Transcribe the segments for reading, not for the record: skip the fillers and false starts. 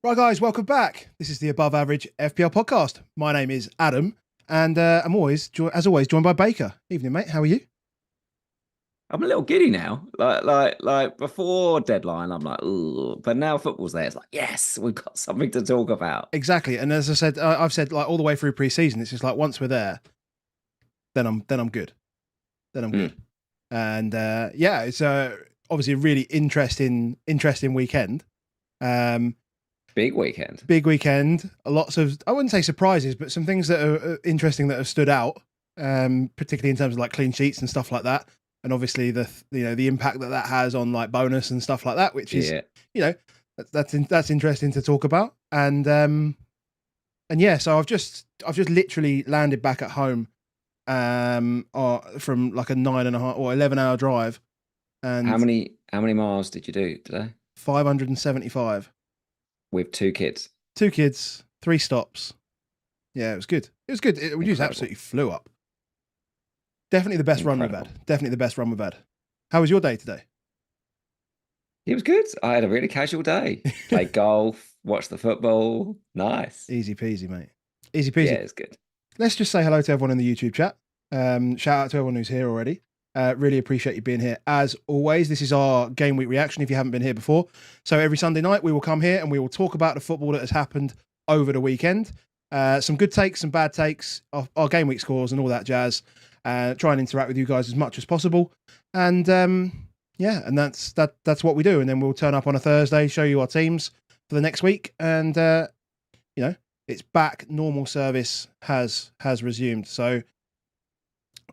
Right, guys, welcome back. This is the Above Average FPL podcast. My name is Adam, and I'm as always, joined by Baker. Evening, mate. How are you? I'm a little giddy now. Like before deadline, I'm like, ooh. But now football's there. It's like, yes, we've got something to talk about. Exactly. And as I said, I've said like all the way through pre-season, it's just like once we're there, then I'm good. Then I'm good. Mm. And yeah, it's obviously a really interesting weekend. Um, Big weekend. Big weekend. Lots of, I wouldn't say surprises, but some things that are interesting that have stood out, particularly in terms of like clean sheets and stuff like that. And obviously the impact that has on like bonus and stuff like that, which is, Yeah. you know, that's interesting to talk about. And yeah, so I've just literally landed back at home, from like a 9.5 or 11 hour drive, How and many miles did you do today? 575. With two kids. 2 kids, 3 stops. Yeah, it was good. It was good. We just Incredible. absolutely flew up. Definitely the best run we've Incredible. had. Definitely the best run we've had. How was your day today? It was good. I had a really casual day. Played golf, watched the football. Nice. Easy peasy, mate. Easy Yeah, peasy. it's good. Let's just say hello to everyone in the YouTube chat. Shout out to everyone who's here already. Really appreciate you being here. As always, this is our game week reaction if you haven't been here before. So every Sunday night, we will come here and we will talk about the football that has happened over the weekend. Some good takes, some bad takes, our game week scores and all that jazz. Try and interact with you guys as much as possible. And yeah, and that's what we do. And then we'll turn up on a Thursday, show you our teams for the next week. And, it's back. Normal service has resumed. So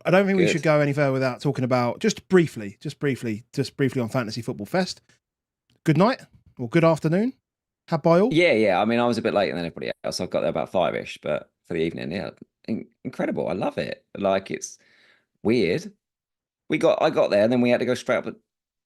I don't think we should Good. go any further without talking about just briefly on Fantasy Football Fest. Good night or good afternoon. Had by all. Yeah. I mean, I was a bit later than everybody else. I got there about five-ish, but for the evening, yeah. Incredible. I love it. Like it's weird. I got there and then we had to go straight up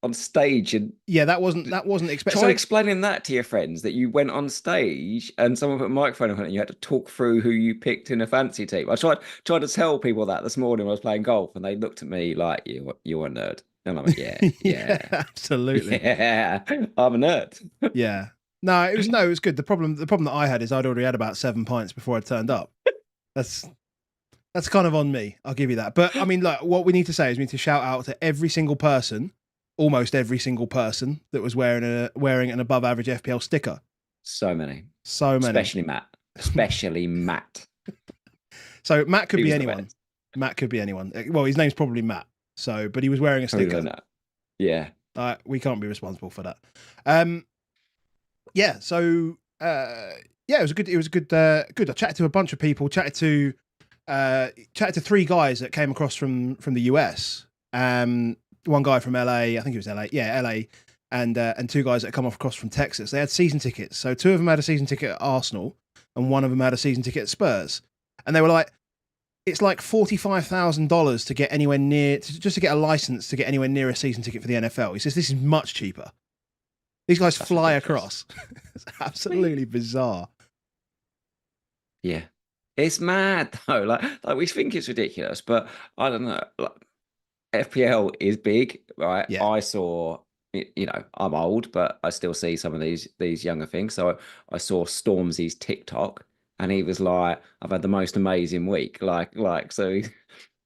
on stage and Yeah, that wasn't expected. try So explaining that to your friends that you went on stage and someone put a microphone on and you had to talk through who you picked in a fancy team. I tried to tell people that this morning when I was playing golf and they looked at me like you're a nerd. And I'm like, yeah, yeah, yeah, absolutely. yeah, I'm a nerd. Yeah. No, it was good. The problem that I had is I'd already had about 7 pints before I turned up. That's that's kind of on me. I'll give you that. But I mean, look, what we need to say is we need to shout out to every single person, almost every single person that was wearing an above average FPL sticker. So many, So many. especially Matt. So Matt could He be was the anyone. best. Matt could be anyone. Well, his name's probably Matt. So, but he was wearing a Who sticker. than that? Yeah, We can't be responsible for that. Um, yeah. So, yeah, it was a good. It was a good. Good. I chatted to a bunch of people. Chatted to 3 guys that came across from the US. One guy from LA. I think it was LA. Yeah, LA. And 2 guys that come across from Texas. They had season tickets. So 2 of them had a season ticket at Arsenal, and one of them had a season ticket at Spurs. And they were like, it's like $45,000 to get anywhere near, just to get a license to get anywhere near a season ticket for the NFL. He says this is much cheaper. These guys that's fly ridiculous. across. It's absolutely bizarre. Yeah. It's mad though. Like we think it's ridiculous, but I don't know. Like, FPL is big, right? Yeah. I saw, I'm old, but I still see some of these younger things. So I saw Stormzy's TikTok, and he was like, "I've had the most amazing week." So,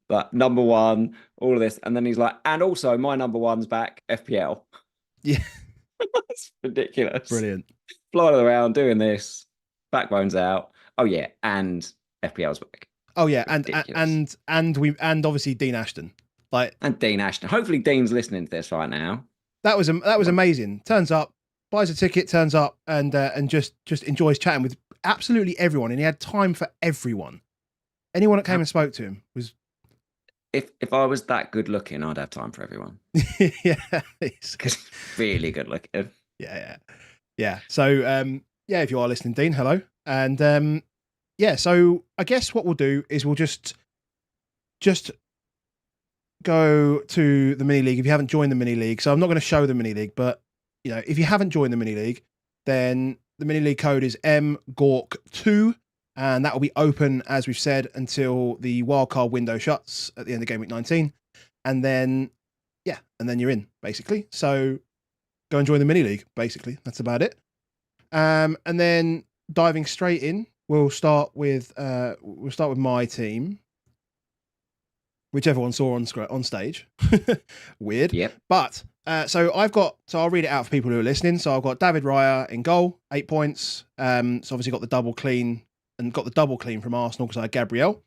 like number one, all of this, and then he's like, "And also my number one's back, FPL." Yeah. That's ridiculous. Brilliant. Flying around doing this, backbones out. Oh yeah, and FPL's back. Oh yeah, Ridiculous. and obviously Dean Ashton. Like And Dean Ashton. Hopefully, Dean's listening to this right now. that was amazing. Turns up, buys a ticket, turns up, and just enjoys chatting with absolutely everyone. And he had time for everyone. Anyone that came and spoke to him was If I was that good looking, I'd have time for everyone. yeah, Because really good looking. yeah. Yeah. So yeah, if you are listening, Dean, hello. And yeah, so I guess what we'll do is we'll just go to the mini league if you haven't joined the mini league. So I'm not going to show the mini league, but if you haven't joined the mini league, then the mini league code is MGORK2, and that will be open, as we've said, until the wildcard window shuts at the end of game week 19. And then, and then you're in, basically. So go and join the mini league, basically. That's about it. And then diving straight in, we'll start with my team, which everyone saw on stage. Weird. Yep. But so I'll read it out for people who are listening. So I've got David Raya in goal, 8 points. So obviously got the double clean from Arsenal because I had Gabriel.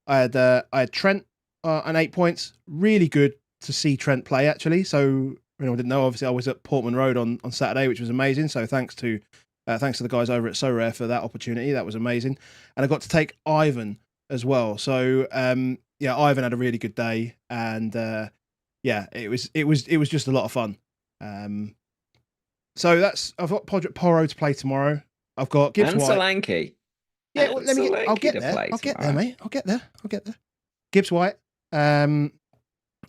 I had Trent and 8 points. Really good to see Trent play, actually. So I didn't know. Obviously, I was at Portman Road on Saturday, which was amazing. So thanks to the guys over at So Rare for that opportunity. That was amazing. And I got to take Ivan as well. So Ivan had a really good day, and it was just a lot of fun. So I've got Porro to play tomorrow. I've got Gibbs and White. Solanke. Yeah, well, I'll get there. I'll get there, mate. I'll get there. Gibbs White.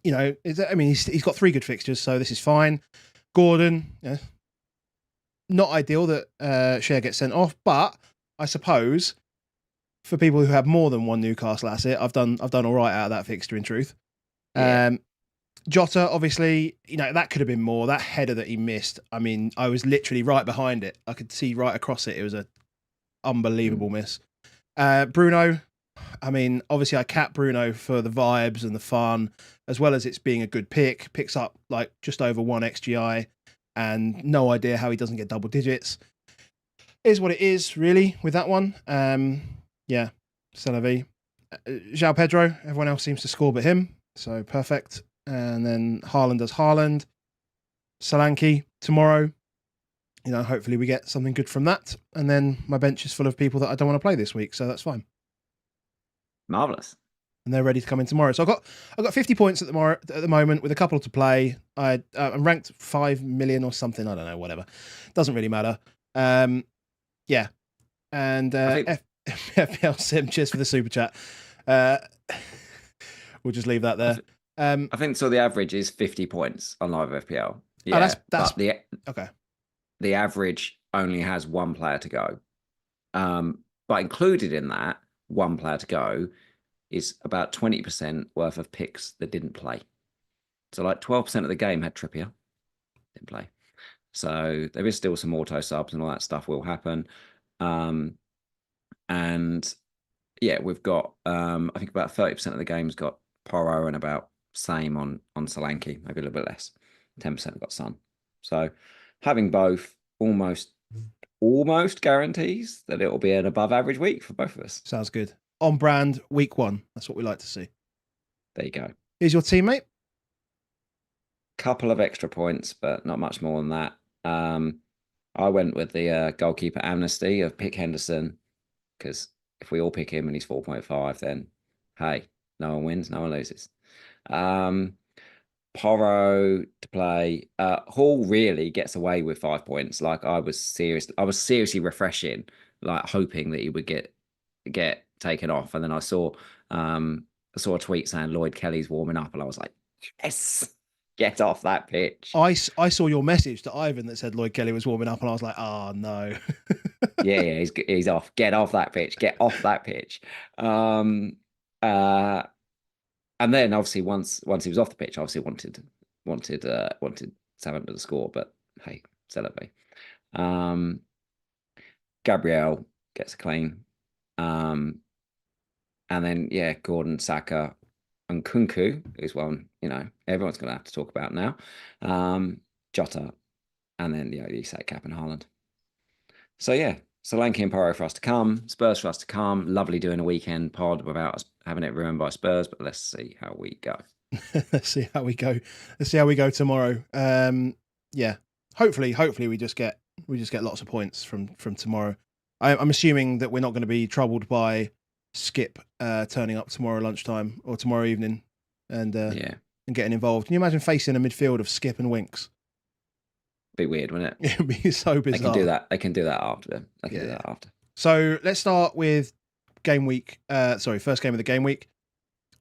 He's got 3 good fixtures, so this is fine. Gordon, not ideal that Share gets sent off, but I suppose for people who have more than one Newcastle asset, I've done all right out of that fixture, in truth. Yeah. Jota, obviously, that could have been more. That header that he missed, I mean, I was literally right behind it. I could see right across it. It was an unbelievable miss. Bruno, I mean, obviously I capped Bruno for the vibes and the fun, as well as it's being a good pick. Picks up like just over 1 XGI, and no idea how he doesn't get double digits. Is what it is, really, with that one. C'est la vie. João Pedro, everyone else seems to score but him, so perfect. And then Haaland does Haaland. Solanke tomorrow. Hopefully we get something good from that. And then my bench is full of people that I don't want to play this week, so that's fine. Marvellous. And they're ready to come in tomorrow. So I've got 50 points at the moment with a couple to play. I'm ranked 5 million or something. I don't know, whatever. Doesn't really matter. And FPL Sim, cheers for the super chat. We'll just leave that there. I think so. The average is 50 points on live FPL. Yeah, that's okay. The average only has 1 player to go. But included in that 1 player to go is about 20% worth of picks that didn't play. So like 12% of the game had Trippier, didn't play. So there is still some auto subs and all that stuff will happen. And yeah, we've got, I think about 30% of the game's got Porro and about same on Solanke, maybe a little bit less. 10% got Son. So having both almost guarantees that it will be an above average week for both of us. Sounds good. On brand, week 1. That's what we like to see. There you go. Here's your teammate. Couple of extra points, but not much more than that. I went with the goalkeeper amnesty of pick Henderson, because if we all pick him and he's 4.5, then hey, no one wins, no one loses. Porro to play. Hall really gets away with 5 points. Like I was seriously refreshing, like hoping that he would get taken off. And then I saw a tweet saying Lloyd Kelly's warming up, and I was like, yes, get off that pitch. I saw your message to Ivan that said Lloyd Kelly was warming up, and I was like, oh no. yeah, he's off. Get off that pitch. Get off that pitch. And then obviously once he was off the pitch, obviously wanted Southampton to score, but hey, celebrate. Gabriel gets a clean. And then Gordon, Saka, and Nkunku is one everyone's going to have to talk about now. Jota, and then you say Cap and Haaland. So Solanke and Porro for us to come, Spurs for us to come. Lovely doing a weekend pod without us having it ruined by Spurs, but let's see how we go. Let's see how we go tomorrow. Hopefully we just get lots of points from tomorrow. I'm assuming that we're not going to be troubled by Skip turning up tomorrow lunchtime or tomorrow evening and getting involved. Can you imagine facing a midfield of Skip and Winks? Be weird, wouldn't it? It'd be so bizarre. They can do that after. Do that after. So let's start with game week. First game of the game week.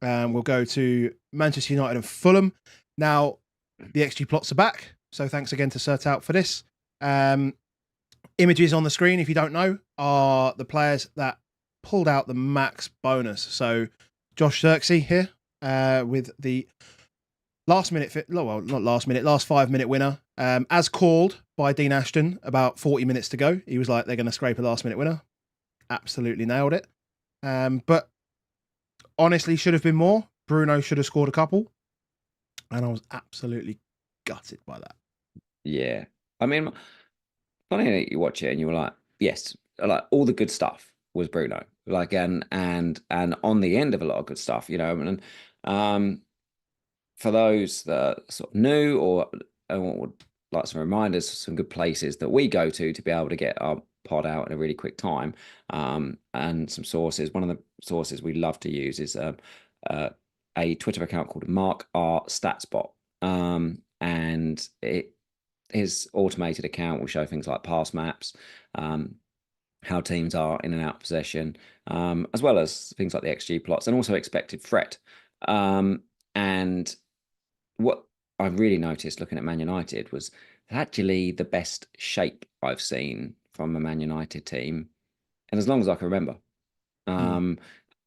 We'll go to Manchester United and Fulham. Now, the XG plots are back. So thanks again to Sertout for this. Images on the screen, if you don't know, are the players that pulled out the max bonus. So Josh Xerxes here with the last 5 minute winner. As called by Dean Ashton about 40 minutes to go, he was like, they're going to scrape a last-minute winner. Absolutely nailed it. But honestly, should have been more. Bruno should have scored a couple. And I was absolutely gutted by that. Yeah. I mean, funny that you watch it and you were like, yes, like all the good stuff was Bruno. Like and on the end of a lot of good stuff, you know, and for those that are sort of new or would like some reminders, some good places that we go to be able to get our pod out in a really quick time, and some sources. One of the sources we love to use is a Twitter account called Mark R Statsbot, and his automated account will show things like pass maps, how teams are in and out of possession, as well as things like the XG plots and also expected threat. And what I really noticed looking at Man United was actually the best shape I've seen from a Man United team, and as long as I can remember. And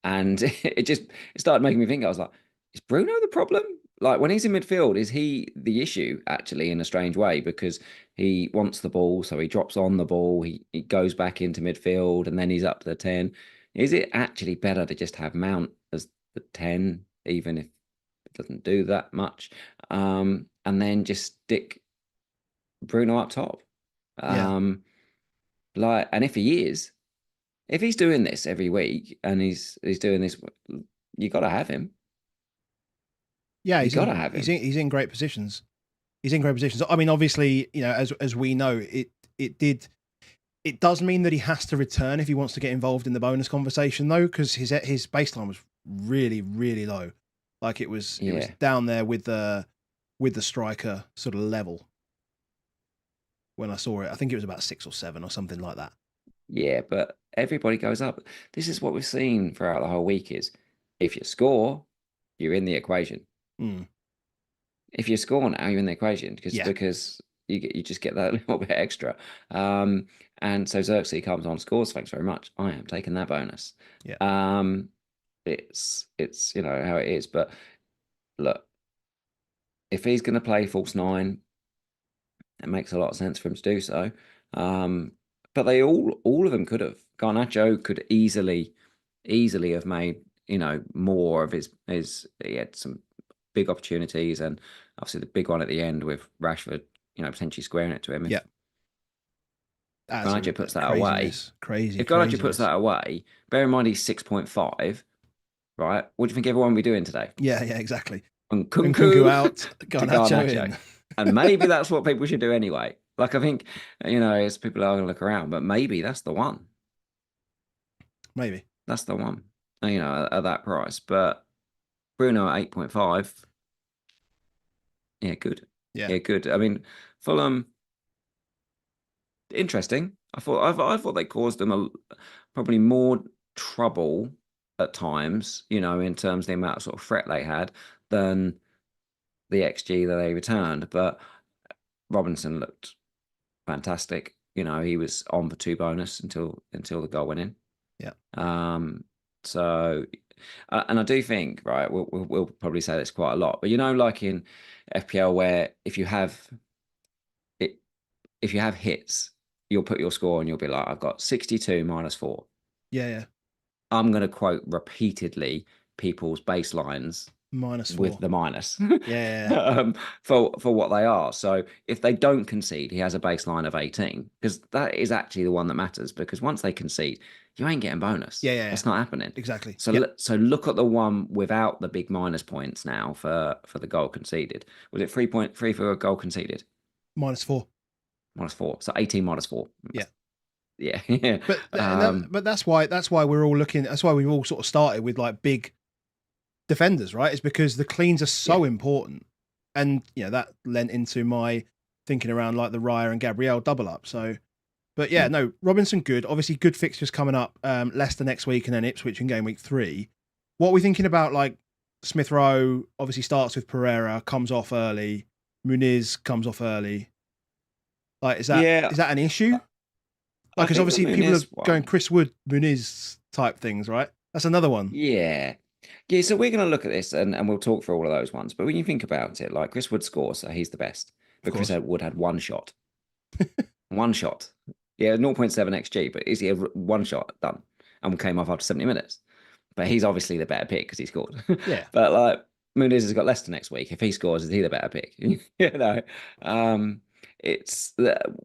it started making me think. I was like, is Bruno the problem? Like when he's in midfield, is he the issue actually in a strange way? Because he wants the ball, so he drops on the ball, he goes back into midfield, and then he's up to the 10. Is it actually better to just have Mount as the 10, even if it doesn't do that much, and then just stick Bruno up top? And if he's doing this every week and he's doing this, you got to have him. Yeah, he's in great positions. He's in great positions. I mean, obviously, you know, as we know, it does mean that he has to return if he wants to get involved in the bonus conversation, though, because his baseline was really, really low. Like it was down there with the striker sort of level. When I saw it, I think it was about 6 or 7 or something like that. Yeah, but everybody goes up. This is what we've seen throughout the whole week: is if you score, you're in the equation. If you score now, you're in the equation because you just get that little bit extra. And so Xerxes comes on, scores. Thanks very much. I am taking that bonus. Yeah. It's you know how it is. But look, if he's going to play false 9, it makes a lot of sense for him to do so. But they all of them could have. Garnacho could easily have made, you know, more of his. He had some big opportunities, and obviously the big one at the end with Rashford, you know, potentially squaring it to him. Yeah. Garnacho puts that away. If Garnacho puts that away, bear in mind he's 6.5, right? What do you think everyone will be doing today? Yeah, exactly. Nkunku out, Garnacho in. And maybe that's what people should do anyway. Like, I think, you know, as people are going to look around, but maybe that's the one. Maybe. That's the one, you know, at that price. But Bruno at 8.5, yeah, good. Yeah, good. I mean, Fulham, interesting. I thought they caused them probably more trouble at times, you know, in terms of the amount of sort of threat they had than the XG that they returned. But Robinson looked fantastic. You know, he was on for 2 bonus until the goal went in. Yeah. So, and I do think, right, we'll probably say this quite a lot, but you know, like in FPL, where if you have hits, you'll put your score and you'll be like, I've got 62 minus 4. Yeah. I'm going to quote repeatedly people's baselines -4 with the minus. Yeah. For what they are. So if they don't concede, he has a baseline of 18, because that is actually the one that matters, because once they concede, you ain't getting bonus. Yeah. That's not happening. Exactly. So look at the one without the big minus points now for the goal conceded. Was it 3.3 for a goal conceded? -4. -4. So 18 -4. Yeah. Yeah. But that's why we're all looking. That's why we've all sort of started with like big defenders, right? It's because the cleans are so important, and you know that lent into my thinking around like the Raya and Gabriel double up. So, but yeah, no, Robinson good. Obviously, good fixtures coming up. Leicester next week, and then Ipswich in game week 3. What are we thinking about? Like Smith Rowe obviously starts with Pereira, comes off early. Muniz comes off early. Like, is that an issue? Like, because obviously people are going Chris Wood, Muniz type things, right? That's another one. Yeah. So we're going to look at this and we'll talk through all of those ones. But when you think about it, like Chris Wood scores, so he's the best. But Chris Wood had one shot. One shot. Yeah, 0.7 XG, but is he a one shot done? And came off after 70 minutes. But he's obviously the better pick because he scored. Yeah. But like Muniz has got Leicester next week. If he scores, is he the better pick? It's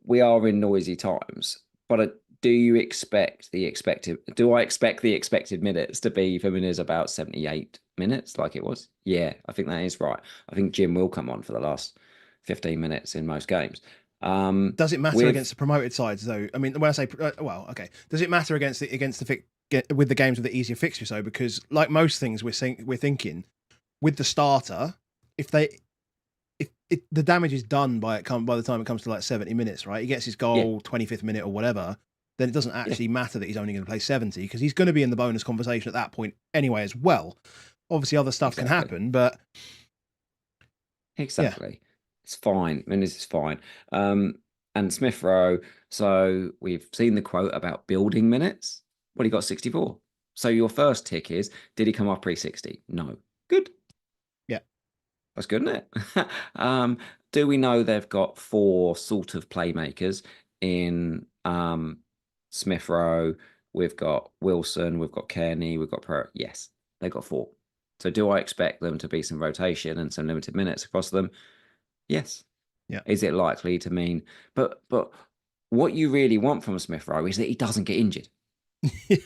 we are in noisy times. But do you expect the expected? Do I expect the expected minutes to be for Muniz about 78 minutes, like it was? Yeah, I think that is right. I think Jim will come on for the last 15 minutes in most games. Does it matter against the promoted sides though? I mean, when I say okay, does it matter against with the games with the easier fixtures though? Because like most things, we're thinking with the starter, if the damage is done by the time it comes to like 70 minutes, right? He gets his goal 25th minute or whatever, then it doesn't actually matter that he's only going to play 70 because he's going to be in the bonus conversation at that point anyway as well. Obviously, other stuff can happen, but exactly. It's fine. Muniz is fine. And Smith Rowe. So we've seen the quote about building minutes. Well, he got 64. So your first tick is, did he come off pre-60? No. Good. Yeah. That's good, isn't it? Do we know they've got 4 sort of playmakers in Smith Rowe? We've got Wilson, we've got Kearney, we've got Pro. Yes, they've got 4. So do I expect them to be some rotation and some limited minutes across them? Yes. Yeah. Is it likely to mean? But what you really want from Smith Rowe is that he doesn't get injured. Yeah.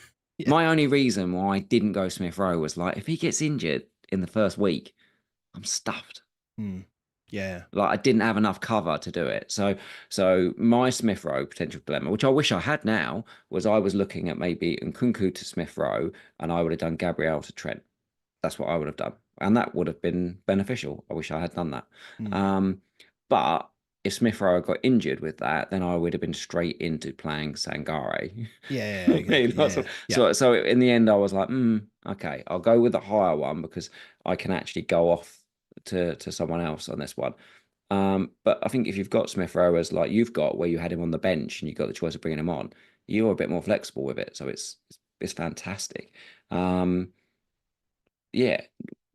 My only reason why I didn't go Smith Rowe was like, if he gets injured in the first week, I'm stuffed. Yeah. Like I didn't have enough cover to do it. So my Smith Rowe potential dilemma, which I wish I had now, was I was looking at maybe Nkunku to Smith Rowe, and I would have done Gabriel to Trent. That's what I would have done. And that would have been beneficial. I wish I had done that. But if Smith Rowe got injured with that, then I would have been straight into playing Sangare. Yeah. So in the end, I was like, okay, I'll go with the higher one because I can actually go off to someone else on this one. But I think if you've got Smith Rowe as like you've got where you had him on the bench and you got the choice of bringing him on, you're a bit more flexible with it. So it's fantastic. Yeah.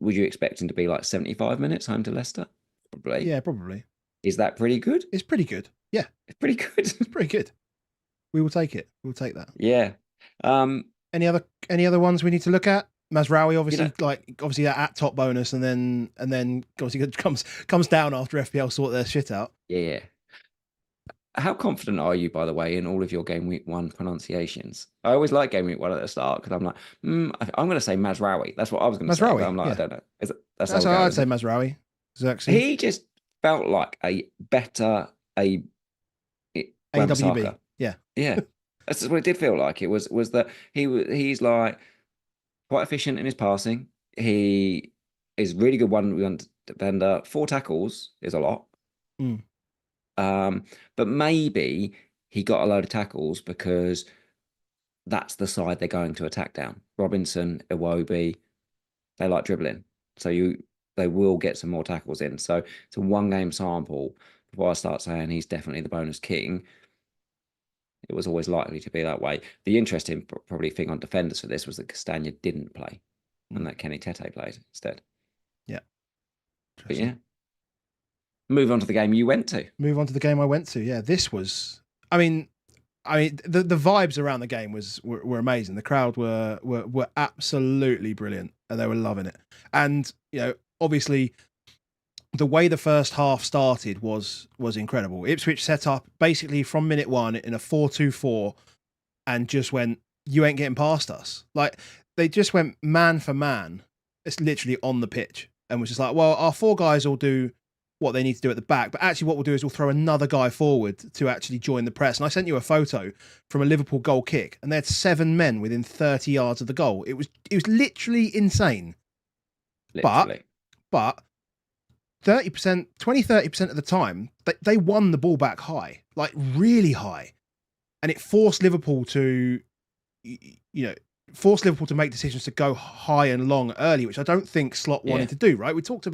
Would you expect him to be like 75 minutes home to Leicester? Probably. Yeah, probably. Is that pretty good? It's pretty good. Yeah. It's pretty good. It's pretty good. We will take it. We'll take that. Yeah. Any other ones we need to look at? Mazraoui, obviously that at top bonus, and then obviously comes down after FPL sort their shit out. Yeah. How confident are you, by the way, in all of your game week 1 pronunciations? I always like game week 1 at the start because I'm like, I'm going to say Mazraoui. That's what I was going to say. But I'm like, I don't know. That's how I'd say Mazraoui. He just felt like a better AWB. Saka. Yeah. That's what it did feel like. It was that he's like quite efficient in his passing. He is really good one defender. 4 tackles is a lot. But maybe he got a load of tackles because that's the side they're going to attack down. Robinson, Iwobi, they like dribbling. So they will get some more tackles in. So it's a 1-game sample before I start saying he's definitely the bonus king. It was always likely to be that way. The interesting probably thing on defenders for this was that Castagna didn't play and that Kenny Tete played instead. Yeah. But yeah. Move on to the game you went to. Move on to the game I went to. Yeah, this was. I mean, the vibes around the game were amazing. The crowd were absolutely brilliant, and they were loving it. And obviously, the way the first half started was incredible. Ipswich set up basically from minute 1 in a 4-2-4, and just went, "You ain't getting past us." Like they just went man for man. It's literally on the pitch, and was just like, "Well, our 4 guys will do what they need to do at the back, but actually what we'll do is we'll throw another guy forward to actually join the press." And I sent you a photo from a Liverpool goal kick, and they had 7 men within 30 yards of the goal. It was literally insane. Literally. But 30% of the time, they won the ball back high, like really high. And it forced Liverpool to, make decisions to go high and long early, which I don't think Slot wanted to do, right? We talked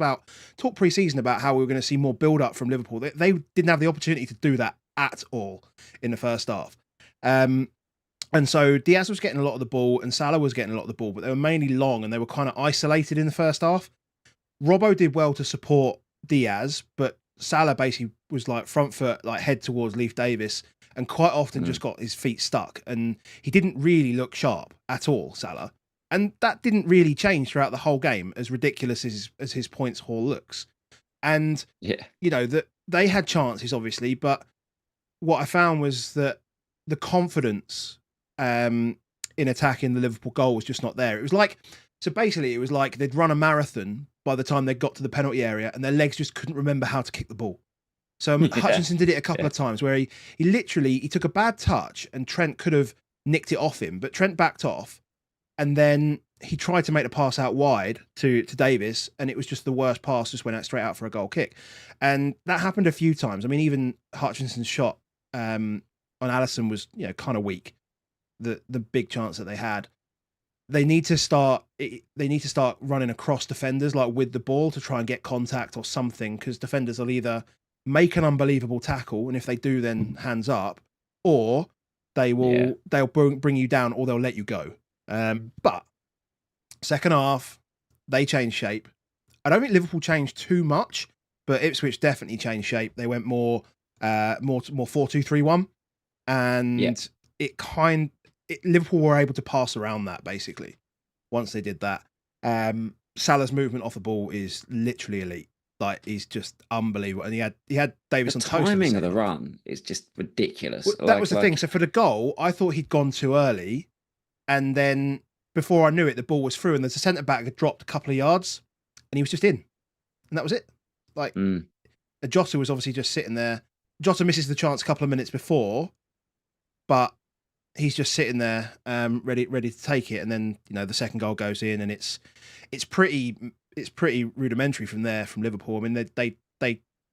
pre-season about how we were going to see more build-up from Liverpool. They didn't have the opportunity to do that at all in the first half. And so Diaz was getting a lot of the ball and Salah was getting a lot of the ball, but they were mainly long and they were kind of isolated in the first half. Robbo did well to support Diaz, but Salah basically was like front foot, like head towards Leif Davis, and quite often just got his feet stuck, and he didn't really look sharp at all, Salah. And that didn't really change throughout the whole game, as ridiculous as his points haul looks. And Yeah. that they had chances, obviously, but what I found was that the confidence in attacking the Liverpool goal was just not there. It was like, so basically, it was like they'd run a marathon by the time they got to the penalty area, and their legs just couldn't remember how to kick the ball. So Hutchinson did it a couple of times where he literally took a bad touch, and Trent could have nicked it off him, but Trent backed off, and then he tried to make the pass out wide to Davis, and it was just the worst pass, just went out straight out for a goal kick. And that happened a few times. I mean, even Hutchinson's shot on Alisson was, kind of weak. The big chance that they had. They need to start running across defenders, like with the ball, to try and get contact or something, because defenders will either make an unbelievable tackle, and if they do, then hands up, or they'll bring you down, or they'll let you go. But second half, they changed shape. I don't think Liverpool changed too much, but Ipswich definitely changed shape. They went more 4-2-3-1, and Liverpool were able to pass around that basically. Once they did that, Salah's movement off the ball is literally elite. Like, he's just unbelievable, and he had Davis on toast. The timing of the run is just ridiculous. Well, that was the thing. So for the goal, I thought he'd gone too early, and then before I knew it, the ball was through, and the centre back had dropped a couple of yards, and he was just in, and that was it. Like, Jota was obviously just sitting there. Jota misses the chance a couple of minutes before, but he's just sitting there, ready to take it, and then the second goal goes in, and it's pretty rudimentary from there from Liverpool. I mean, they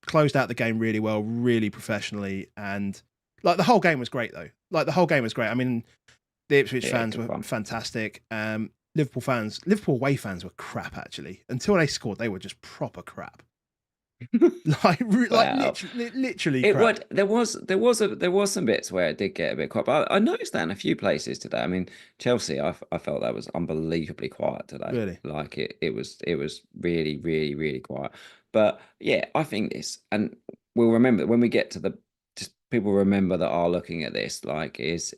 closed out the game really well, really professionally, and like the whole game was great though. Like the whole game was great. I mean, the Ipswich fans were fantastic. Liverpool away fans were crap actually. Until they scored, they were just proper crap. Literally crap. There was some bits where it did get a bit quiet, but I noticed that in a few places today. I mean, Chelsea, I felt that was unbelievably quiet today. Really? Like it was really, really, really quiet. But yeah, I think this, and we'll remember when we get to people remember that are looking at this, like is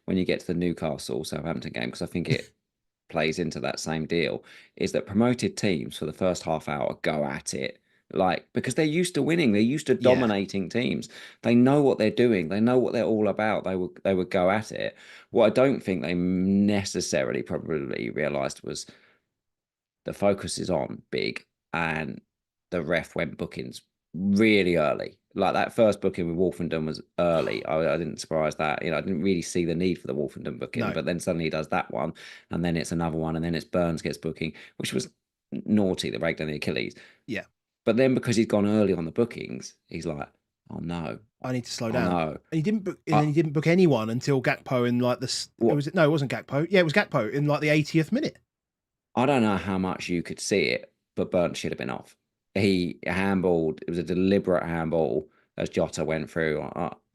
when you get to the Newcastle Southampton game, because I think it plays into that same deal, is that promoted teams for the first half hour go at it. Like, because they're used to winning, they're used to dominating teams. They know what they're doing. They know what they're all about. They would go at it. What I don't think they necessarily probably realised was the focus is on big, and the ref went bookings really early. Like that first booking with Wolfenden was early. I didn't surprise that. I didn't really see the need for the Wolfenden booking, but then suddenly he does that one, and then it's another one, and then it's Burns gets booking, which was naughty, the breakdown of the Achilles. Yeah. But then because he's gone early on the bookings, he's like, "Oh no, I need to slow down." No, and he didn't book. And then he didn't book anyone until Gakpo in like this. It wasn't Gakpo. Yeah, it was Gakpo in like the 80th minute. I don't know how much you could see it, but Burns should have been off. He handballed. It was a deliberate handball as Jota went through.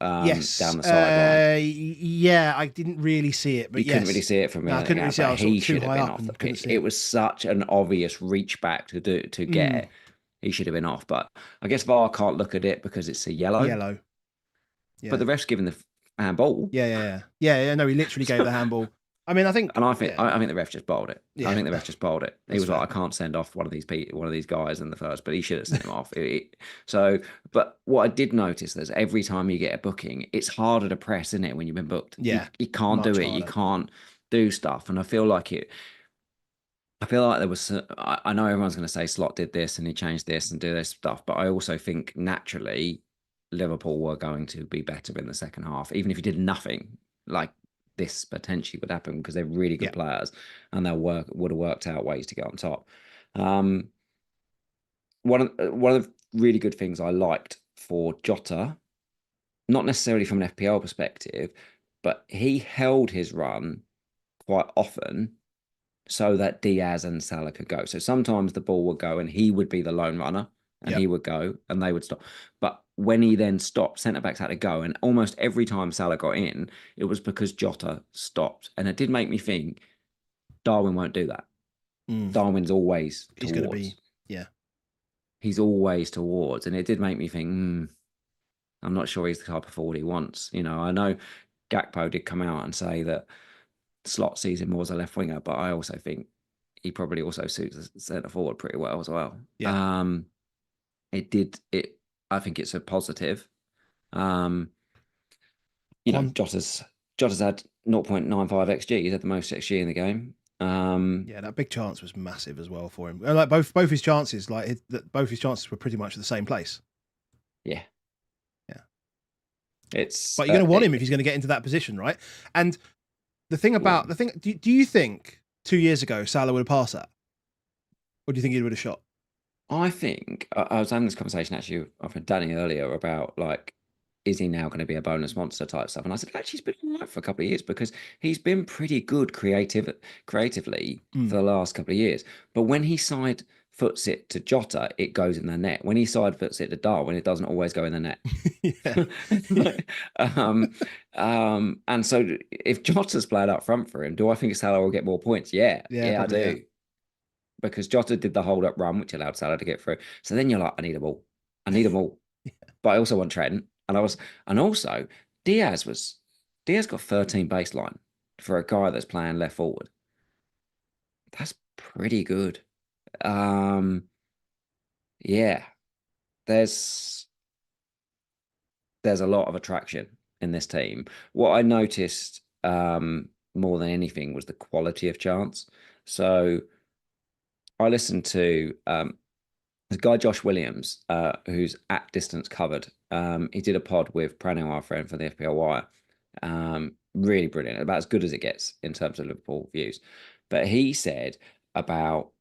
Down the sideline. Yeah, I didn't really see it, but you couldn't really see it from me. I couldn't really see it. He should have been off the pitch. It was such an obvious reach back to get it. He should have been off, but I guess VAR can't look at it because it's a yellow. Yeah. But the ref's given the handball. Yeah. No, he literally gave the handball. I mean, I think the ref just bowled it. Yeah. I think the ref just bowled it. He was like, I can't send off one of these guys in the first, but he should have sent him off. But what I did notice is every time you get a booking, it's harder to press, isn't it, when you've been booked? Yeah, you can't do it. Harder. You can't do stuff, and I feel like there was. I know everyone's going to say Slot did this and he changed this and do this stuff, but I also think naturally Liverpool were going to be better in the second half, even if you did nothing. Like this potentially would happen because they're really good players, and would have worked out ways to get on top. One of the really good things I liked for Jota, not necessarily from an FPL perspective, but he held his run quite often so that Diaz and Salah could go. So sometimes the ball would go and he would be the lone runner and he would go and they would stop. But when he then stopped, centre-backs had to go. And almost every time Salah got in, it was because Jota stopped. And it did make me think, Darwin won't do that. Darwin's always He's going to be, he's always towards, and it did make me think, I'm not sure he's the type of forward he wants. You know, I know Gakpo did come out and say that Slot sees him more as a left winger, but I also think he probably also suits the centre forward pretty well as well. Yeah. I think it's a positive. You know, Quan- Jota's had 0.95 xg. He's had the most xg in the game. yeah, that big chance was massive as well for him. And like both his chances, both his chances were pretty much at the same place. Yeah. Yeah. It's But you're going to want him if he's going to get into that position, right? And do you think 2 years ago Salah would have passed that? Or do you think he would have shot? I think I was having this conversation actually with Danny earlier about like, is he now going to be a bonus monster type stuff? And I said, actually, he's been all right for a couple of years because he's been pretty good creatively for the last couple of years. But when he side foots it to Jota, it goes in the net. When he side foots it to Darwin, it doesn't always go in the net. And so if Jota's played up front for him, do I think Salah will get more points? Yeah, I do. Yeah. Because Jota did the hold up run, which allowed Salah to get through. So then you're like, I need them all. Yeah. But I also want Trent. And also Diaz got 13 baseline for a guy that's playing left forward. That's pretty good. Yeah. There's a lot of attraction in this team. What I noticed more than anything was the quality of chance. So I listened to the guy Josh Williams, who's at Distance Covered. He did a pod with Pranil, our friend for the FPL Wire. Really brilliant, about as good as it gets in terms of Liverpool views. But he said about,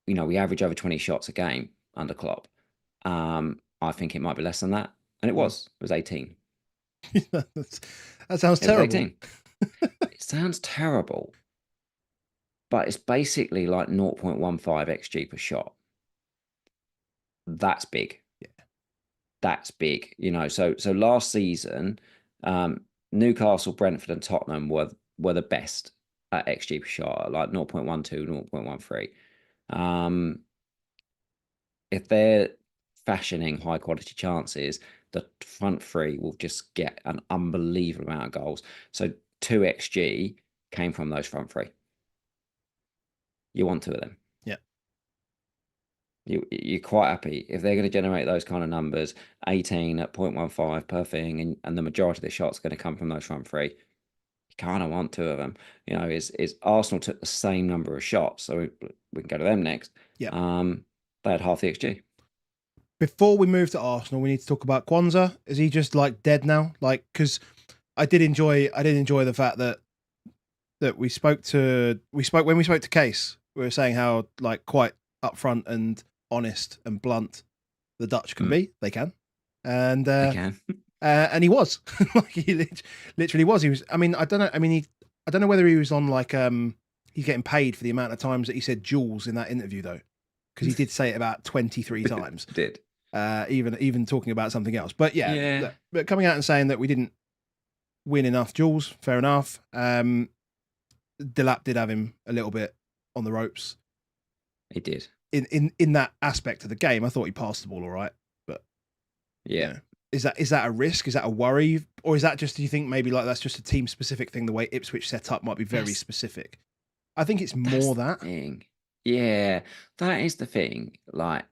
we average over 20 shots a game under Klopp. I think it might be less than that. And it was 18. That sounds terrible. 18. It sounds terrible. But it's basically like 0.15 xg per shot. That's big. Yeah. That's big. So last season, Newcastle, Brentford, and Tottenham were the best at xg per shot, like 0.12, 0.13. If they're fashioning high quality chances, the front three will just get an unbelievable amount of goals. So 2 xg came from those front three. You want 2 of them. Yeah. You're quite happy if they're going to generate those kind of numbers, 18 at 0.15 per thing, and the majority of the shots are going to come from those front three. You kind of want 2 of them. Is Arsenal took the same number of shots, so we can go to them next. Yeah. They had half the xg. Before we move to Arsenal, we need to talk about Kwanzaa. Is he just like dead now? Like, because I did enjoy the fact that when we spoke to Case, we were saying how like quite upfront and honest and blunt the Dutch can be. They can, and they can. And he was like he literally was. He was. I mean, I don't know. I mean, I don't know whether he was on like he's getting paid for the amount of times that he said "jewels" in that interview though, because he did say it about 23 times. Did. Even talking about something else, but yeah. But coming out and saying that we didn't win enough jewels, fair enough. Delap did have him a little bit on the ropes. He did in that aspect of the game. I thought he passed the ball all right, but yeah, is that a risk? Is that a worry, or is that just, do you think maybe like that's just a team specific thing? The way Ipswich set up might be very specific. I think it's more that thing. Yeah, that is the thing. Like.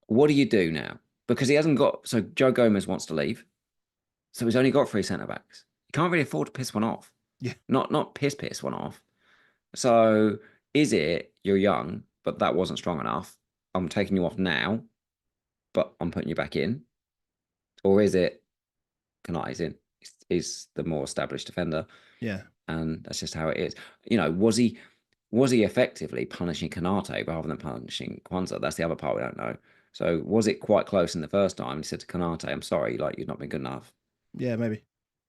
What do you do now? Because he hasn't got. So Joe Gomez wants to leave, so he's only got 3 centre backs. You can't really afford to piss one off. Yeah, not piss one off. So is it you're young, but that wasn't strong enough? I'm taking you off now, but I'm putting you back in, or is it Kanate's in? He's the more established defender. Yeah, and that's just how it is. Was he effectively punishing Konate rather than punishing Kwanzaa? That's the other part we don't know. So was it quite close in the first time? He said to Konate, I'm sorry, like, you've not been good enough. Yeah, maybe.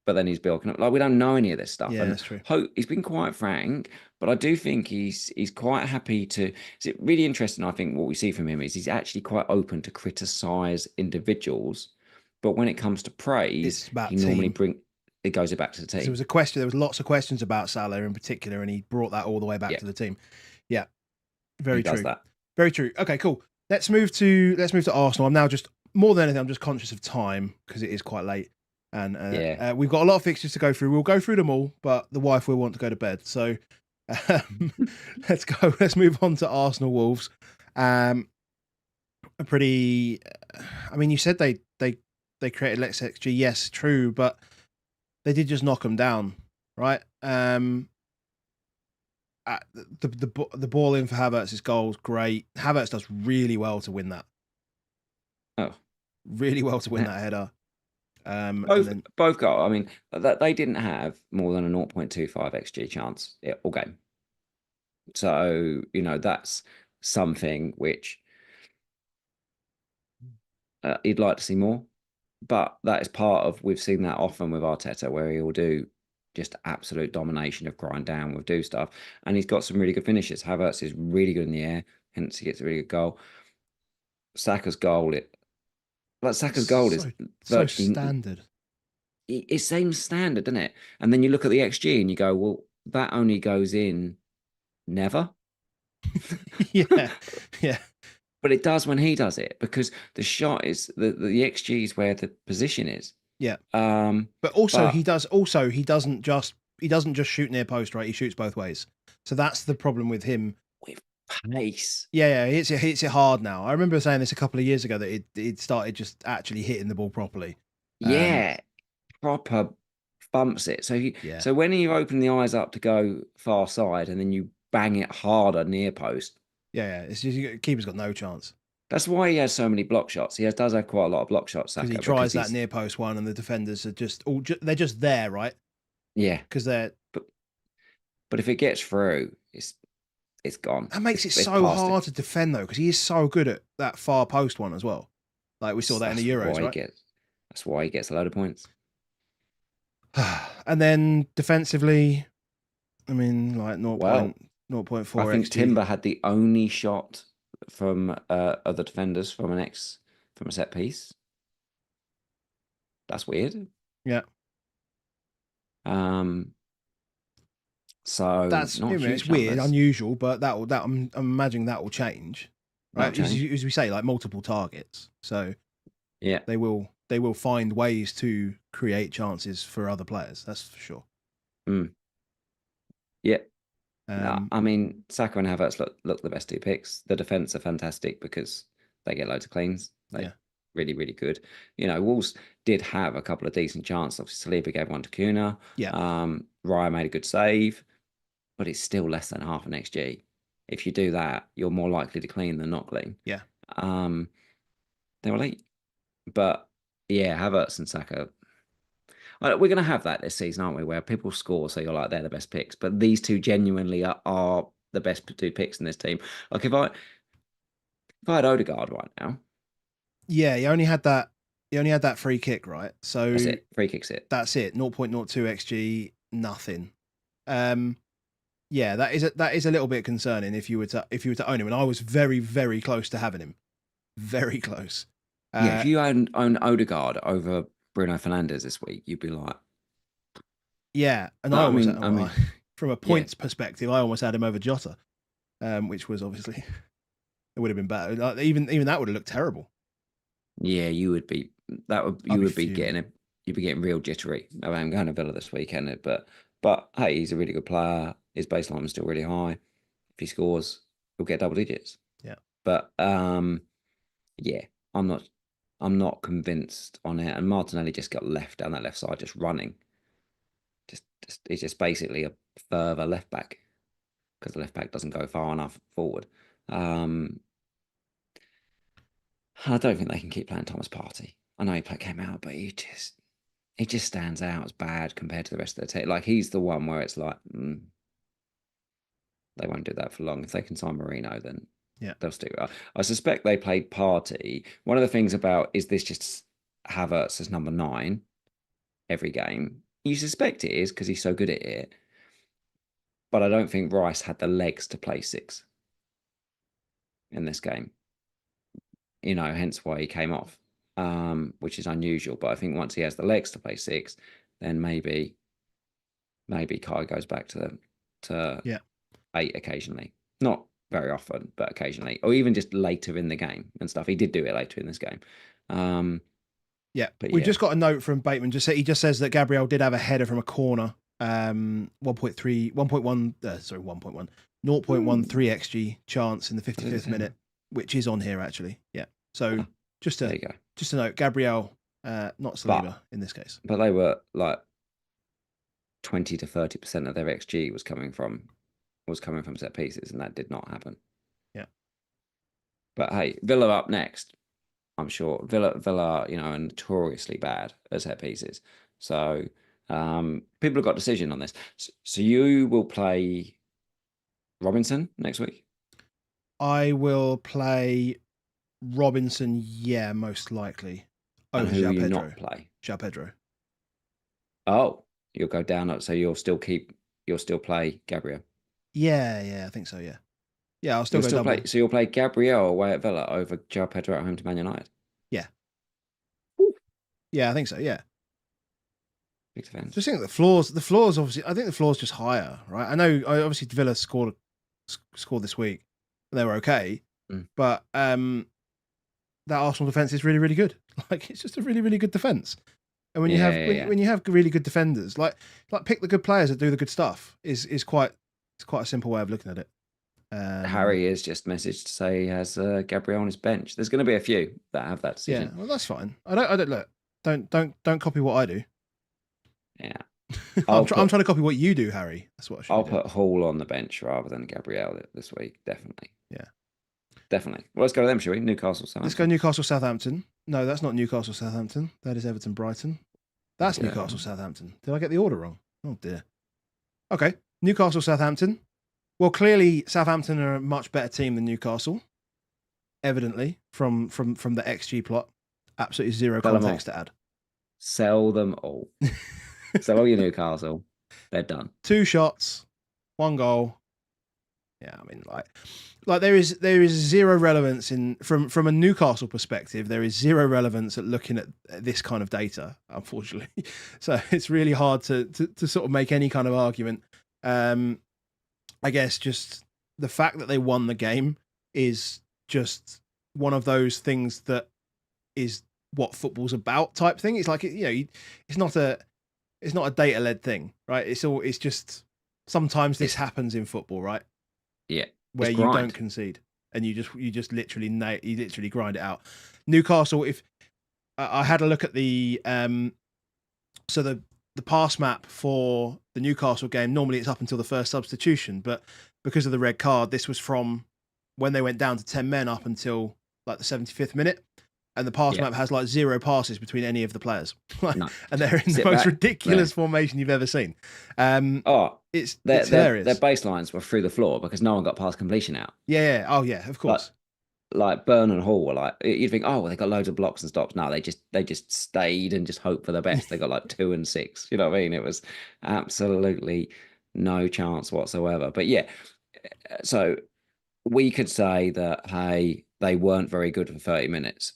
But then he's built, like, we don't know any of this stuff. Yeah, that's true. He's been quite frank, but I do think he's quite happy to. It's really interesting. I think what we see from him is he's actually quite open to criticize individuals, but when it comes to praise, he normally it goes back to the team. There was lots of questions about Salah in particular, and he brought that all the way back to the team. Yeah, very true. Very true. Okay, cool. Let's move to Arsenal. I'm now just more than anything, I'm just conscious of time because it is quite late, and Yeah. we've got a lot of fixtures to go through. We'll go through them all, but the wife will want to go to bed. So let's go. Let's move on to Arsenal Wolves. A pretty. I mean, you said they created less XG. Yes, true, but they did just knock them down, right? The ball in for Havertz's goal is great. Havertz does really well to win that. Oh, Really well to win yeah. that header. And Both then both goal. I mean, that they didn't have more than a 0.25 XG chance all game. So, that's something which you'd like to see more. But that is part of, we've seen that often with Arteta, where he will do just absolute domination of grind down with do stuff. And he's got some really good finishes. Havertz is really good in the air, hence he gets a really good goal. Saka's goal, Saka's goal is so virtually, standard. it seems standard, doesn't it? And then you look at the XG and you go, well, that only goes in never. Yeah, yeah. But it does when he does it, because the shot is the XG is where the position is. Yeah. Um, But also but he doesn't just shoot near post, right? He shoots both ways. So that's the problem with him. with pace. Yeah, he hits it hard now. I remember saying this a couple of years ago that it started just actually hitting the ball properly. Yeah, proper bumps it. Yeah. So when you open the eyes up to go far side and then you bang it harder near post, Yeah. It's just, keeper's got no chance that's why he has so many block shots. Does have quite a lot of block shots, Saka, because he tries that near post one, and the defenders are just they're just there, right? yeah, Because they're but if it gets through, it's gone. that makes It's it so past hard it. to defend though, because he is so good at that far post one as well. Like we saw that in the Euros, right? That's why he gets a load of points. And then defensively, I mean, like 0.4 I think XG. Timber had the only shot from other defenders from from a set piece. That's weird. Yeah. So That's not huge it's weird, numbers. unusual, but I'm imagining that will change, right? As we say, like multiple targets, so yeah, they will find ways to create chances for other players. That's for sure. Yeah. No, I mean, Saka and Havertz look the best two picks. The defense are fantastic because they get loads of cleans. They're really, really good. Wolves did have a couple of decent chances. Obviously, Saliba gave one to Kuna. Yeah. Raya made a good save, but it's still less than half an XG. If you do that, you're more likely to clean than not clean. Yeah. They were late. But yeah, Havertz and Saka, we're going to have that this season, aren't we? Where people score, so you're like, they're the best picks. But these two genuinely are the best two picks in this team. Like if I had Odegaard right now. Yeah, he only had that free kick, right? So that's it. Free kick's it. That's it. 0.02 XG, nothing. Yeah, that is a little bit concerning if you were to own him. And I was very, very close to having him. Very close. Yeah, if you own Odegaard over Bruno Fernandes this week, you'd be like, yeah. And no, I mean, from a points perspective, I almost had him over Jota, which was obviously it would have been better. Like, even that would have looked terrible. Yeah, you would be getting real jittery. I'm going to Villa this weekend, but hey, he's a really good player. His baseline is still really high. If he scores, he'll get double digits. Yeah. But yeah, I'm not convinced on it. And Martinelli just got left down that left side, just running. He's just basically a further left back because the left back doesn't go far enough forward. I don't think they can keep playing Thomas Partey. I know he came out, but he just stands out as bad compared to the rest of the team. Like he's the one where it's like they won't do that for long. If they can sign Marino, then they'll stick. I suspect they played Partey. One of the things about is this just Havertz as number 9 every game. You suspect it is because he's so good at it, but I don't think Rice had the legs to play 6 in this game. Hence why he came off, which is unusual. But I think once he has the legs to play 6, then maybe Kai goes back to 8 occasionally. Not very often, but occasionally, or even just later in the game and stuff. He did do it later in this game. Yeah, but we yeah. just got a note from Bateman. He just says that Gabriel did have a header from a corner. 1.3, 1.1, sorry, 1.1, 0.13 xg chance in the 55th minute, which is on here actually. Yeah. So just there you go. Just a note, Gabriel, not Saliba in this case. But they were like 20 to 30% of their XG was coming from set pieces, and that did not happen. Yeah. But hey, Villa up next. I'm sure Villa, are notoriously bad at set pieces. So people have got a decision on this. So you will play Robinson next week? I will play Robinson, yeah, most likely. And who will you not play? João Pedro. Oh, you'll go down. So you'll still play Gabriel. Yeah, I think so. Yeah, I'll still go double. So you'll play Gabriel away at Villa over João Pedro at home to Man United. Yeah. Ooh. Yeah, I think so. Yeah. Big defense. Just think the floors obviously. I think the floor's just higher, right? I know. Obviously, Villa scored this week. They were okay, but that Arsenal defense is really, really good. Like, it's just a really, really good defense. And when you have really good defenders, like pick the good players that do the good stuff is quite a simple way of looking at it. Harry has just messaged to say he has Gabriel on his bench. There's going to be a few that have that decision. Yeah, well, that's fine. I don't look. Don't copy what I do. Yeah, I'm trying to copy what you do, Harry. That's what I should. I'll put Hall on the bench rather than Gabriel this week. Definitely. Yeah, definitely. Well, let's go to them, shall we? Newcastle, Southampton. Let's go Newcastle, Southampton. No, that's not Newcastle, Southampton. That is Everton, Brighton. That's Newcastle, Southampton. Did I get the order wrong? Oh dear. Okay, Newcastle, Southampton. Well, clearly Southampton are a much better team than Newcastle. Evidently, from the XG plot, absolutely zero context to add. Sell them all. Sell all your Newcastle. They're done. 2 shots, 1 goal. Yeah, I mean, like there is zero relevance from a Newcastle perspective. There is zero relevance at looking at this kind of data, unfortunately. So it's really hard to sort of make any kind of argument. I guess just the fact that they won the game is just one of those things that is what football's about type thing. It's like, it's not a data led thing, right? It's just sometimes this happens in football, right? Yeah. Where you don't concede and you just literally grind it out. Newcastle, if I had a look at the so the pass map for the Newcastle game, normally it's up until the first substitution, but because of the red card, this was from when they went down to 10 men up until like the 75th minute. And the pass map has like 0 passes between any of the players. And they're in the most ridiculous formation you've ever seen. It's hilarious. Their baselines were through the floor because no one got past completion out. Yeah. Oh, yeah, of course. Like Burn and Hall were like, you'd think, oh, well, they got loads of blocks and stops. No, they just stayed and just hoped for the best. They got like 2 and 6. You know what I mean? It was absolutely no chance whatsoever. But yeah, so we could say that, hey, they weren't very good for 30 minutes.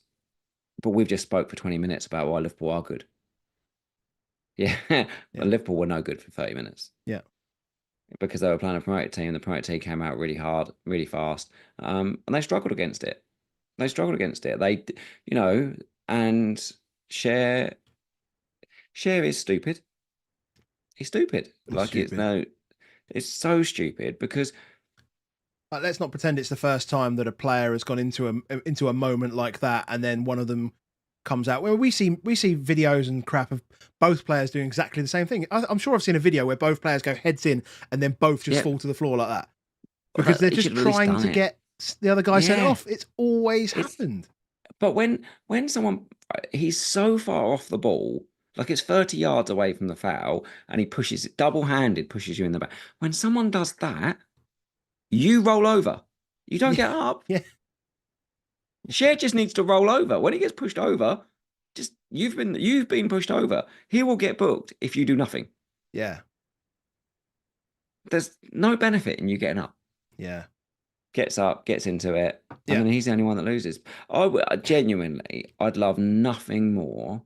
But we've just spoke for 20 minutes about why Liverpool are good. Yeah. But Liverpool were no good for 30 minutes. Yeah. Because they were playing a promoted team. The promoted team came out really hard, really fast. And they struggled against it. They, and Cher is stupid. He's stupid. It's so stupid because let's not pretend it's the first time that a player has gone into a moment like that, and then one of them comes out. Well, we see videos and crap of both players doing exactly the same thing. I'm sure I've seen a video where both players go heads in and then both just fall to the floor like that because they're just trying to get the other guy sent off. It's always happened. But when he's so far off the ball, like it's 30 yards away from the foul, and he pushes it double-handed, pushes you in the back. When someone does that, you roll over. You don't get up. Yeah. Cher just needs to roll over. When he gets pushed over, just you've been pushed over. He will get booked if you do nothing. Yeah. There's no benefit in you getting up. Yeah. Gets up, gets into it. Yeah. I mean, he's the only one that loses. I'd love nothing more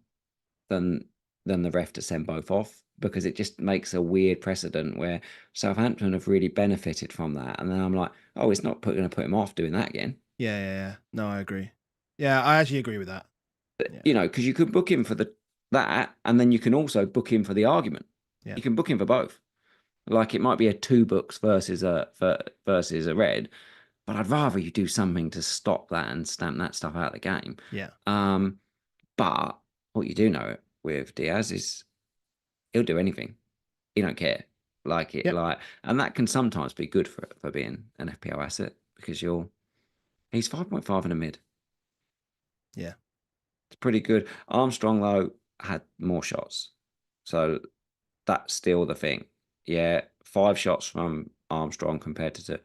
than the ref to send both off, because it just makes a weird precedent where Southampton have really benefited from that. And then I'm like, oh, it's not going to put him off doing that again. Yeah. No, I agree. Yeah, I actually agree with that. Yeah. You know, because you could book him for that, and then you can also book him for the argument. Yeah. You can book him for both. Like it might be a 2 books versus a red, but I'd rather you do something to stop that and stamp that stuff out of the game. Yeah. But what you do know with Diaz is he'll do anything. He don't care. Like it, Yep. like, and that can sometimes be good for being an FPL asset because he's 5.5 in a mid. Yeah. It's pretty good. Armstrong though had more shots, so that's still the thing. Yeah, 5 shots from Armstrong compared to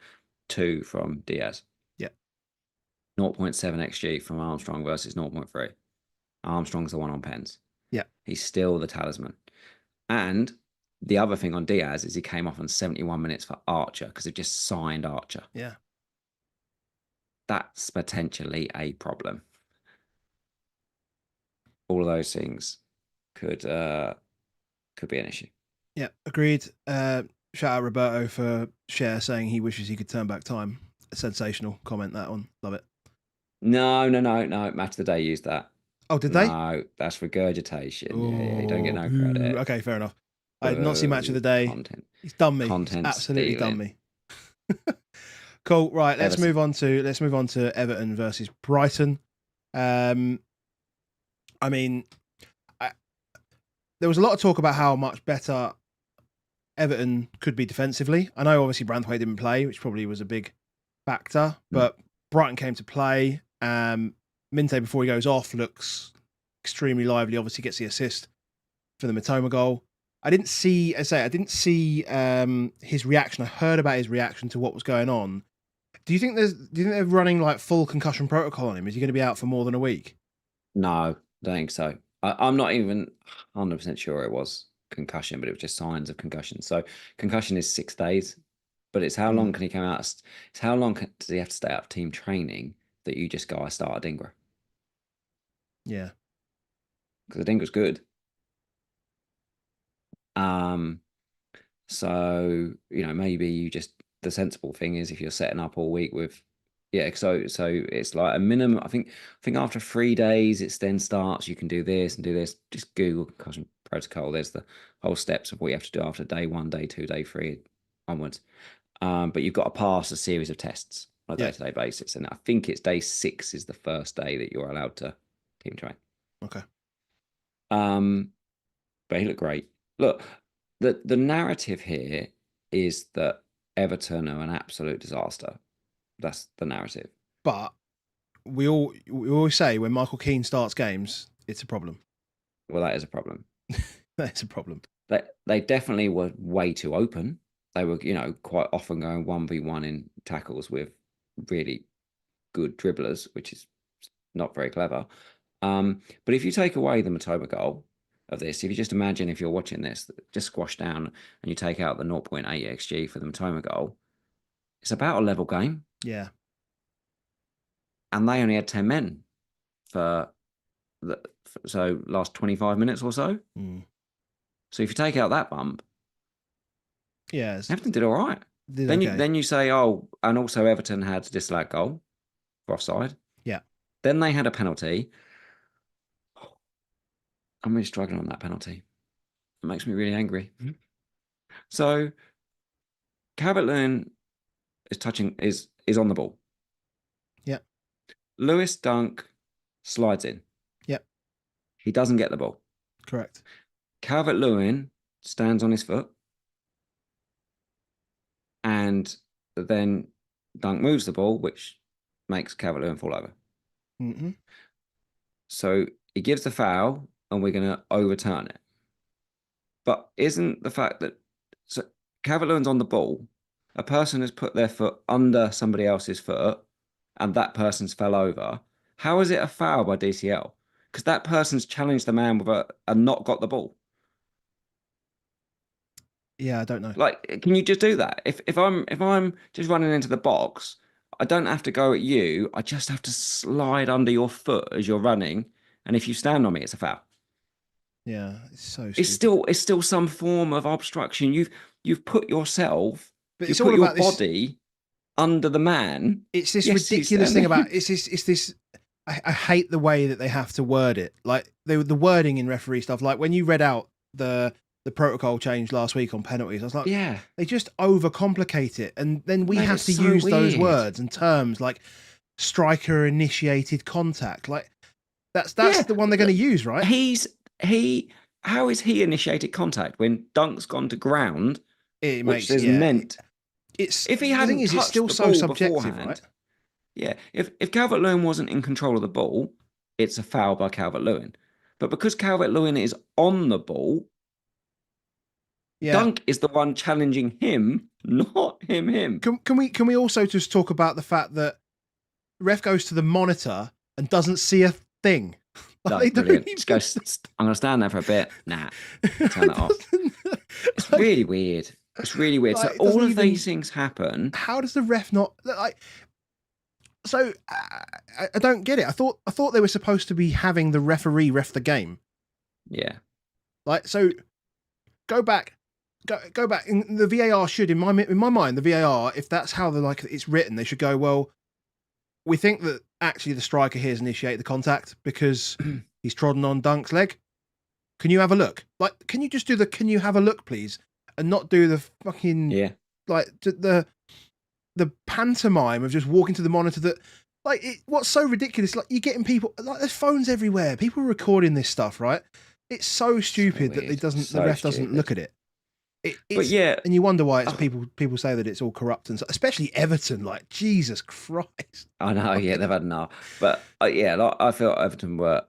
2 from Diaz. Yeah. 0.7 xG from Armstrong versus 0.3. Armstrong's the one on pens. Yeah. He's still the talisman. And the other thing on Diaz is he came off on 71 minutes for Archer because they've just signed Archer. Yeah. That's potentially a problem. All of those things could be an issue. Yeah, agreed. Shout out Roberto for saying he wishes he could turn back time. A sensational comment, that one. Love it. No. Match of the Day used that. Oh, did they? No, that's regurgitation. Oh, yeah, you don't get no credit. Okay, fair enough. I did not see Match of the Day. Content. He's done me. Content He's absolutely stealing. done me. Cool. Right, let's Everton. move on to Everton versus Brighton. I mean, there was a lot of talk about how much better Everton could be defensively. I know obviously Branthwaite didn't play, which probably was a big factor, but Brighton came to play. Minte, before he goes off, looks extremely lively. Obviously gets the assist for the Mitoma goal. I didn't see his reaction. I heard about his reaction to what was going on. Do you think they're running like full concussion protocol on him? Is he going to be out for more than a week? No, I don't think so. I'm not even 100% sure it was concussion, but it was just signs of concussion. So concussion is 6 days, but it's how long can he come out? It's how long does he have to stay out of team training that you just go, I start a Dingra? Yeah. Because the Dingra's good. So, you know, maybe you just, the sensible thing is if you're setting up all week with, so it's like a minimum, I think after 3 days, it then starts, you can do this and do this. Just Google concussion protocol. There's the whole steps of what you have to do after day 1, day 2, day 3 onwards. But you've got to pass a series of tests on a day-to-day basis. And I think it's day 6 is the first day that you're allowed to team train. Okay. But he looked great. Look, the narrative here is that Everton are an absolute disaster. That's the narrative. But we always say when Michael Keane starts games, it's a problem. Well, that is a problem. That is a problem. They definitely were way too open. They were, you know, quite often going 1v1 in tackles with really good dribblers, which is not very clever. But if you take away the Matoma goal of this, if you just imagine if you're watching this, just squash down and you take out the 0.8 xG for the Matoma goal, it's about a level game. Yeah. And they only had 10 men for last 25 minutes or so. So if you take out that bump, Everton did all right. Then you say, oh, and also Everton had a disallowed goal for offside. Yeah. Then they had a penalty. I'm really struggling on that penalty. It makes me really angry. So Calvert-Lewin is on the ball. Yeah. Lewis Dunk slides in. Yep. He doesn't get the ball. Correct. Calvert-Lewin stands on his foot. And then Dunk moves the ball, which makes Calvert-Lewin fall over. Mm-hmm. So he gives the foul and we're going to overturn it. But isn't the fact that Calvert-Lewin's on the ball, a person has put their foot under somebody else's foot and that person's fell over, how is it a foul by DCL? Because that person's challenged the man with and not got the ball. Yeah, I don't know. Like, can you just do that? If I'm just running into the box, I don't have to go at you. I just have to slide under your foot as you're running. And if you stand on me, it's a foul. Yeah, it's so stupid. It's still some form of obstruction. You've put yourself, but you've put your body under the man. It's this Yes, he's ridiculous thing standing. about it's this. I hate the way that they have to word it. Like the wording in referee stuff. Like when you read out the protocol change last week on penalties, I was like, Yeah, they just overcomplicate it, and then we made have it to so use those weird. words and terms like striker initiated contact. Like that's Yeah, the one they're going to use, right? he. How is he initiated contact when Dunk's gone to ground, It which makes is yeah. meant? It's If he the thing hadn't is, it's touched still the so ball subjective, right? beforehand, yeah. If Calvert-Lewin wasn't in control of the ball, it's a foul by Calvert-Lewin. But because Calvert-Lewin is on the ball, Yeah. Dunk is the one challenging him, not him. Can we also just talk about the fact that ref goes to the monitor and doesn't see a thing? No, They don't brilliant. even- Just go. I'm going to stand there for a bit. Nah, turn that off. It's like, really weird. It's really weird. So like, it all doesn't of even- these things happen. How does the ref not like? So I don't get it. I thought they were supposed to be having the referee ref the game. Yeah. Like so, go back. Go back. And the VAR should, in my mind, the VAR, if that's how it's written, they should go. Well, we think that actually the striker here has initiated the contact because he's trodden on Dunk's leg. Can you have a look? Like, can you just do the "Can you have a look, please," and not do the fucking like the pantomime of just walking to the monitor? That what's so ridiculous? Like you're getting people like there's phones everywhere. People are recording this stuff, right? It's so stupid that the ref doesn't look at it. But yeah, and you wonder why it's people say that it's all corrupt and especially Everton. Like Jesus Christ! I know. Yeah, they've had enough. But yeah, like, I feel Everton were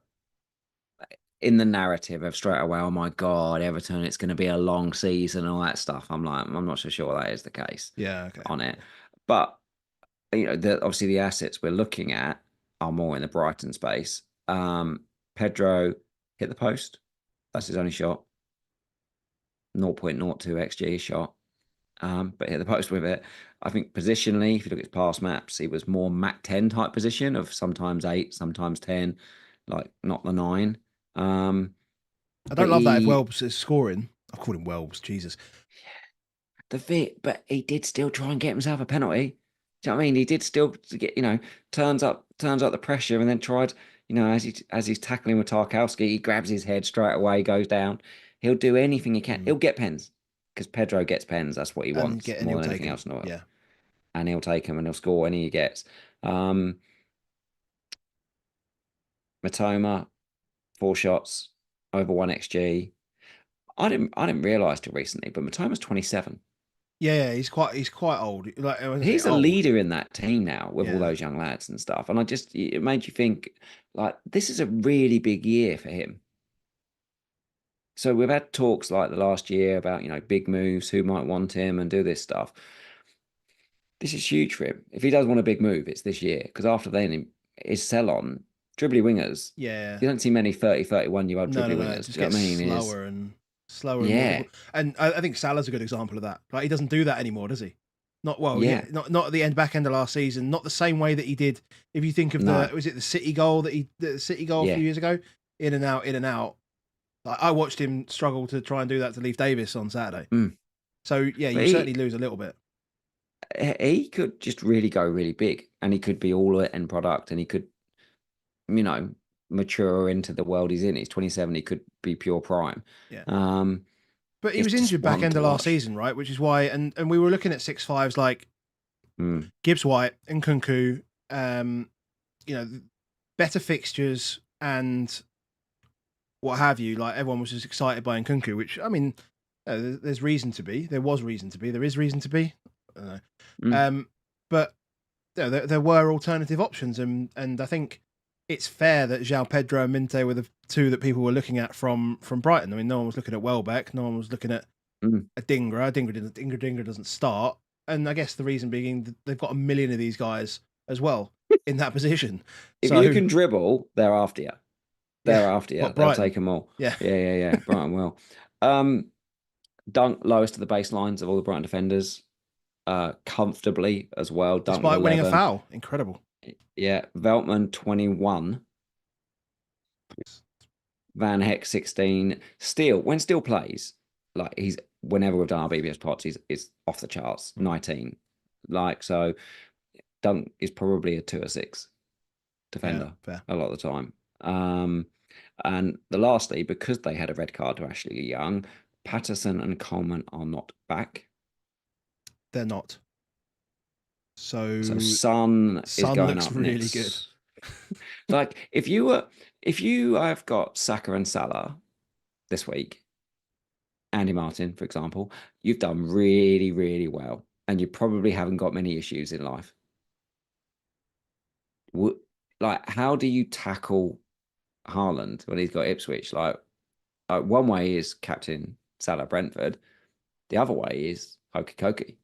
in the narrative of straight away. Oh my God, Everton! It's going to be a long season and all that stuff. I'm like, I'm not so sure that is the case. Yeah, okay. On it, but obviously the assets we're looking at are more in the Brighton space. Pedro hit the post. That's his only shot. 0.02 xG shot, but hit the post with it. I think positionally, if you look at his past maps, he was more Mac 10 type position of sometimes 8, sometimes 10, like not the 9. I don't love that if Welbs is scoring. I've called him Welbs, Jesus. But he did still try and get himself a penalty. Do you know what I mean? He did still get, turns up the pressure and then tried, as he's tackling with Tarkowski, he grabs his head straight away, goes down. He'll do anything he can. He'll get pens because Pedro gets pens. That's what he wants more than anything else in the world. Yeah. And he'll take them and he'll score any he gets. Matoma, 4 shots, over 1 xG. I didn't realise till recently, but Matoma's 27. Yeah, he's quite old. Like he's a leader in that team now with all those young lads and stuff. And it made you think like this is a really big year for him. So we've had talks like the last year about, big moves, who might want him and do this stuff. This is huge for him. If he does want a big move, it's this year. Because after then, his sell-on, dribbly wingers. Yeah. You don't see many 30, 31-year-old dribbly wingers. Just get slower and slower. Yeah. And I think Salah's a good example of that. Like he doesn't do that anymore, does he? Not not at the back end of last season. Not the same way that he did. If you think of was it the City goal a few years ago? In and out. Like, I watched him struggle to try and do that to Leif Davis on Saturday. So yeah, you certainly lose a little bit. He could just really go really big, and he could be all end product, and he could, mature into the world he's in. He's 27. He could be pure prime. Yeah. But he was injured back end of last season, right? Which is why, and we were looking at 6.5s like Gibbs White and Nkunku, better fixtures and what have you. Like everyone was just excited by Nkunku, which I mean, there's reason to be. There was reason to be. There is reason to be. I don't know. But there were alternative options, and I think it's fair that João Pedro and Minte were the two that people were looking at from Brighton. I mean, no one was looking at Welbeck. No one was looking at a Dingra. Dingra doesn't start. And I guess the reason being they've got a million of these guys as well in that position. If you can dribble, they're after you. They'll take them all. Yeah. Brighton will. Dunk lowest of the baselines of all the Brighton defenders. Comfortably as well. Dunk despite winning a foul. Incredible. Yeah, Veltman 21. Van Heck 16. When Steele plays, like whenever we've done our BBS pots, he's off the charts. 19. So Dunk is probably a 2 or 6 Yeah, defender fair. a lot of the time. And lastly, because they had a red card to Ashley Young, Patterson and Coleman are not back. They're not. So So Son is Sun going looks up really good. next. Like if you have got Saka and Salah this week, Andy Martin, for example, you've done really, really well, and you probably haven't got many issues in life. Like, how do you tackle Haaland when he's got Ipswich? Like one way is captain Salah Brentford, the other way is hokey cokey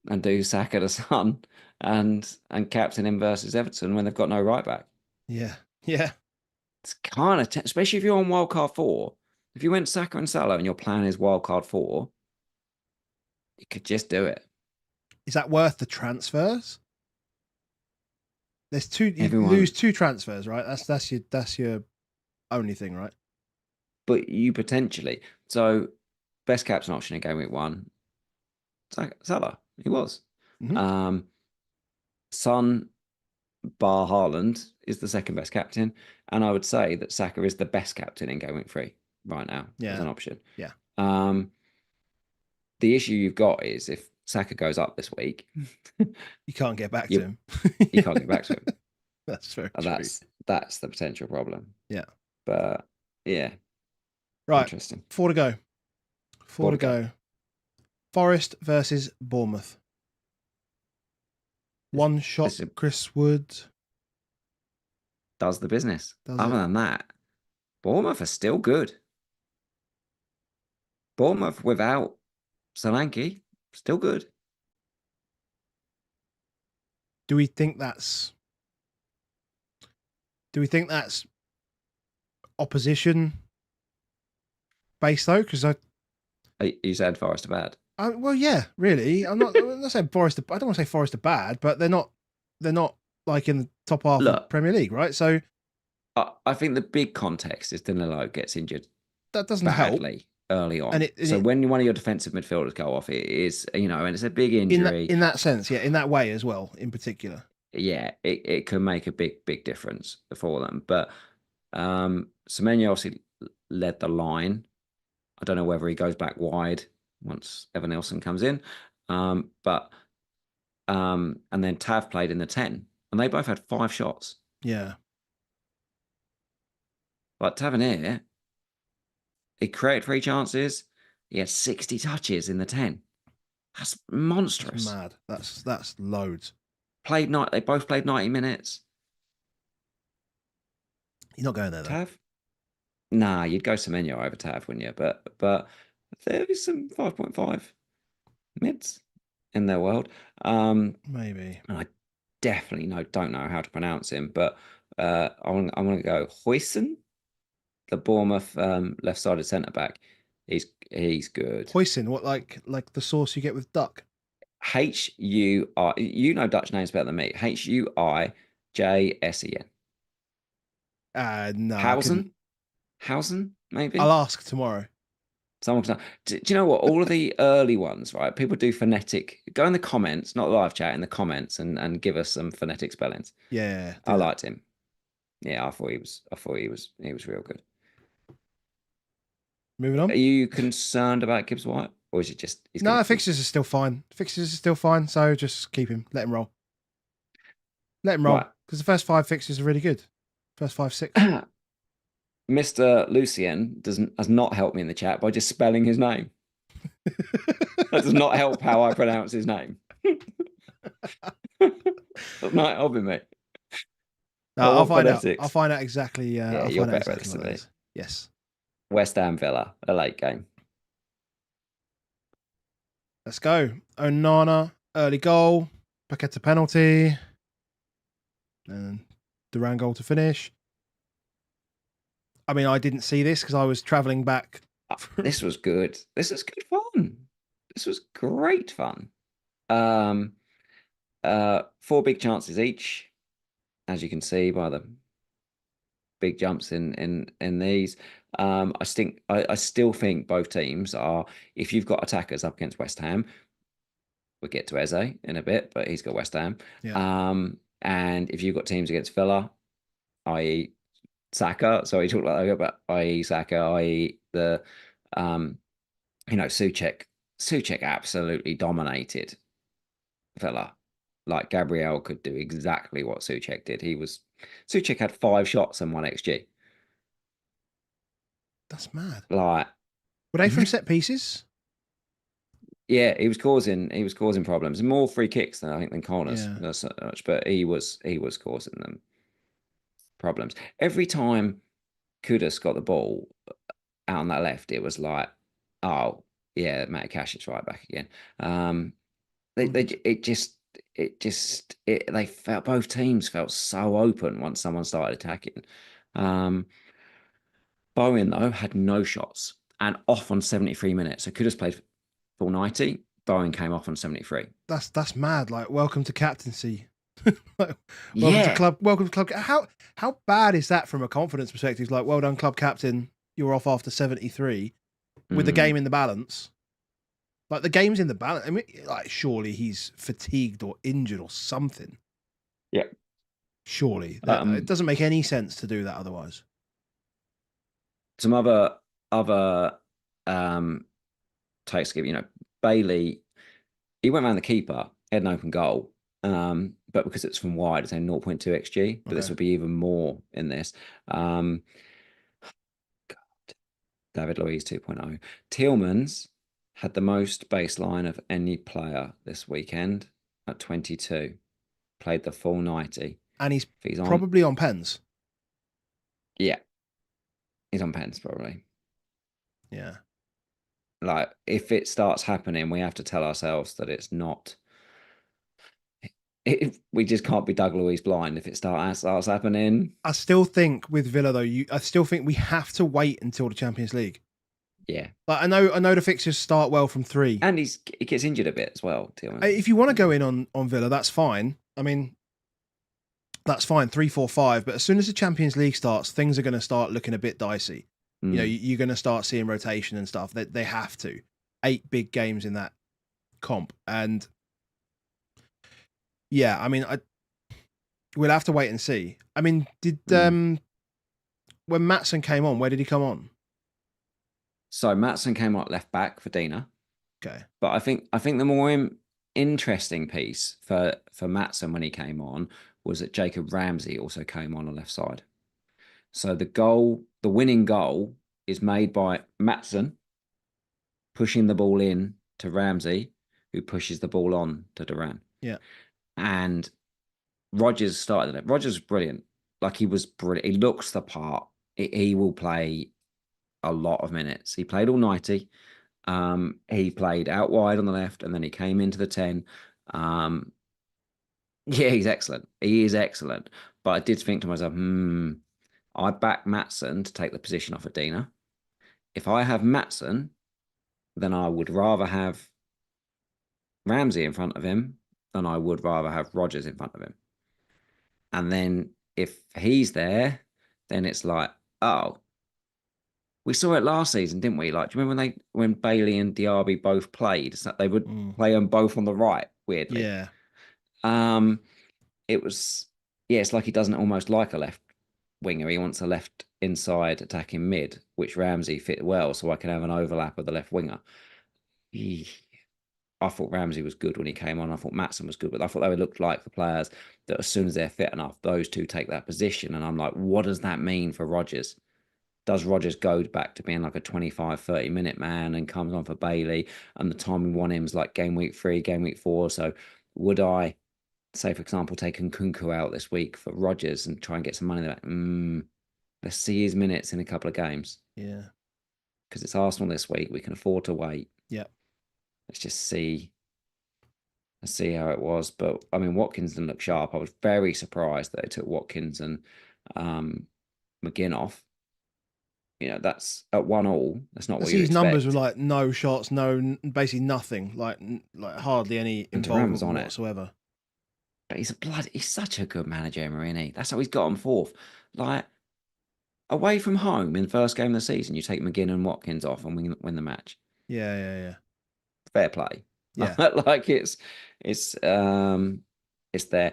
and do Saka the Son and captain him versus Everton when they've got no right back. Yeah. Yeah. It's kind of especially if you're on wildcard 4. If you went Saka and Salah and your plan is wildcard 4, you could just do it. Is that worth the transfers? There's two. You Everyone, lose 2 transfers, right? That's your only thing, right? but you potentially best captain option in game week 1, Salah. He was. Mhm. Son bar Haaland is the second best captain, and I would say that Saka is the best captain in game week 3 right now as an option. Yeah. The issue you've got is if Saka goes up this week, You can't get back to him. you can't get back to him. That's very And true. that's the potential problem. Yeah. But yeah. Right. Interesting. 4 to go. 4 to go. Forest versus Bournemouth. One shot, Chris Wood. Does the business. Does Other it? than that, Bournemouth are still good. Bournemouth without Solanke, still good. Do we think that's opposition based though? Because You said Forest are bad. well, yeah, really. I'm not saying Forest. I don't want to say Forest are bad, but they're not like in the top half of the Premier League, right? So I think the big context is Danilo gets injured. That doesn't badly help. Early on. When one of your defensive midfielders go off, it is, and it's a big injury. In that sense, yeah, in that way as well, in particular. Yeah, it can make a big difference for them. But Semenyo obviously led the line. I don't know whether he goes back wide once Evan Nilsson comes in. And then Tav played in the 10, and they both had 5 shots. Yeah. Like Tavernier, he created 3 chances. He had 60 touches in the 10. That's monstrous. That's mad. That's loads. They both played 90 minutes. You're not going there, though. Tav? Nah, you'd go Semenyo over Tav, wouldn't you? But there is some 5.5 mids in their world. Maybe. And I definitely don't know how to pronounce him, but I'm going to go Huijsen, the Bournemouth left-sided centre back. He's good. Huijsen, what like the sauce you get with duck? H-U-I. You know Dutch names better than me. Huijsen. No. Hausen, maybe. I'll ask tomorrow. Someone can. Do you know what? All of the early ones, right? People do phonetic. Go in the comments, not live chat, in the comments, and give us some phonetic spellings. Yeah, I liked him. Yeah, I thought he was real good. Moving on. Are you concerned about Gibbs White, or is it just? No, fixtures are still fine. So just keep him. Let him roll. Because the first 5 fixtures are really good. First 5, 6. Mr. Lucien has not helped me in the chat by just spelling his name. That does not help how I pronounce his name. That's not helping me. No, I'll find out. I'll find out exactly. Yeah, you're better at this. Yes. West Ham Villa, a late game. Let's go. Onana, early goal. Paqueta penalty. And Duran goal to finish. I mean, I didn't see this because I was travelling back. This was good. This was good fun. This was great fun. 4 big chances each, as you can see by the big jumps in these. I still think both teams are. If you've got attackers up against West Ham, We'll get to Eze in a bit, but he's got West Ham. Yeah. And if you've got teams against Villa, i.e. Saka, sorry, you talk like that, but i.e. Saka, i.e. the Souček. Souček absolutely dominated Villa. Like Gabriel could do exactly what Souček did. Souček had 5 shots and 1 XG. That's mad. Like, were they from set pieces? Yeah, he was causing problems. More free kicks than corners. Yeah. Not so much, but he was causing them problems. Every time Kudus got the ball out on that left, it was like, oh yeah, Matt Cash is right back again. They felt, both teams felt so open once someone started attacking. Bowen though had no shots and off on 73 minutes. So Kudus played full 90. Bowen came off on 73. That's mad. Like, welcome to captaincy. Welcome Yeah. to club. Welcome to club. How bad is that from a confidence perspective? Like, well done, club captain. You're off after 73 with the game in the balance. Like, the game's in the balance. I mean, like, surely he's fatigued or injured or something. Yeah. Surely. It doesn't make any sense to do that otherwise. Some other takes, Bailey, he went around the keeper, had an open goal. But because it's from wide, it's only 0.2 XG, but this will be even more in this. God, David Luiz 2.0. Tielemans had the most baseline of any player this weekend at 22. Played the full 90. And he's probably on pens. Yeah. He's on pens, probably. Yeah. Like, if it starts happening, we have to tell ourselves that it's not... we just can't be Doug Luiz blind if it starts happening. I still think with Villa though, I still think we have to wait until the Champions League. Yeah, like I know the fixtures start well from 3, and he gets injured a bit as well. If you want to go in on Villa, that's fine. I mean, that's fine, 3, 4, 5. But as soon as the Champions League starts, things are going to start looking a bit dicey. You're going to start seeing rotation and stuff. They have to. 8 big games in that comp, and yeah, I mean, we'll have to wait and see. I mean, did when Maatsen came on, where did he come on? So Maatsen came on left back for Dina. Okay, but I think the more interesting piece for Maatsen when he came on was that Jacob Ramsey also came on the left side. So the winning goal, is made by Maatsen pushing the ball in to Ramsey, who pushes the ball on to Duran. Yeah. And Rodgers started it. Rodgers was brilliant. Like, he was brilliant. He looks the part. He will play a lot of minutes. He played all 90. He played out wide on the left, and then he came into the 10. Yeah, he's excellent. He is excellent. But I did think to myself, I back Maatsen to take the position off of Dina. If I have Maatsen, then I would rather have Ramsey in front of him than I would rather have Rodgers in front of him. And then if he's there, then it's like, oh, we saw it last season, didn't we? Like, do you remember when Bailey and Diaby both played? So they would play them both on the right, weirdly. Yeah. It was, it's like he doesn't almost like a left winger. He wants a left inside attacking mid, which Ramsey fit well, so I can have an overlap of the left winger. I thought Ramsey was good when he came on. I thought Maatsen was good, but I thought they would look like the players that as soon as they're fit enough, those two take that position. And I'm like, what does that mean for Rodgers? Does Rodgers go back to being like a 25, 30-minute man and comes on for Bailey? And the time we want him is like game week 3, game week 4. So would I, say, for example, take Nkunku out this week for Rodgers and try and get some money back? Let's see his minutes in a couple of games. Yeah. Because it's Arsenal this week. We can afford to wait. Yeah. Let's just see how it was. But I mean, Watkins didn't look sharp. I was very surprised that they took Watkins and McGinn off. That's at 1-1. That's not what you expect. His numbers were like no shots, basically nothing, like hardly any involvement on whatsoever. But he's such a good manager, Emery, isn't he? That's how he's got him 4th. Like, away from home in the first game of the season, you take McGinn and Watkins off and win the match. Yeah. Fair play. Yeah. Like it's there.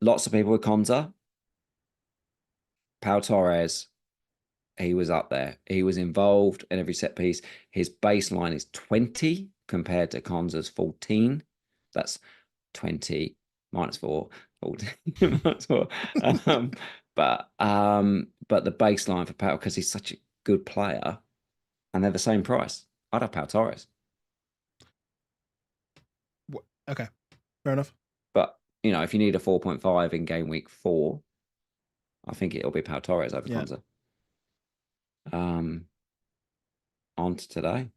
Lots of people with Konza. Pau Torres, he was up there. He was involved in every set piece. His baseline is 20 compared to Konza's 14. That's 20 minus 4, 14 minus 4. But the baseline for Pau, because he's such a good player, and they're the same price. I'd have Pau Torres. Okay, fair enough. But if you need a 4.5 in game week 4, I think it'll be Pau Torres over Konza. On to today.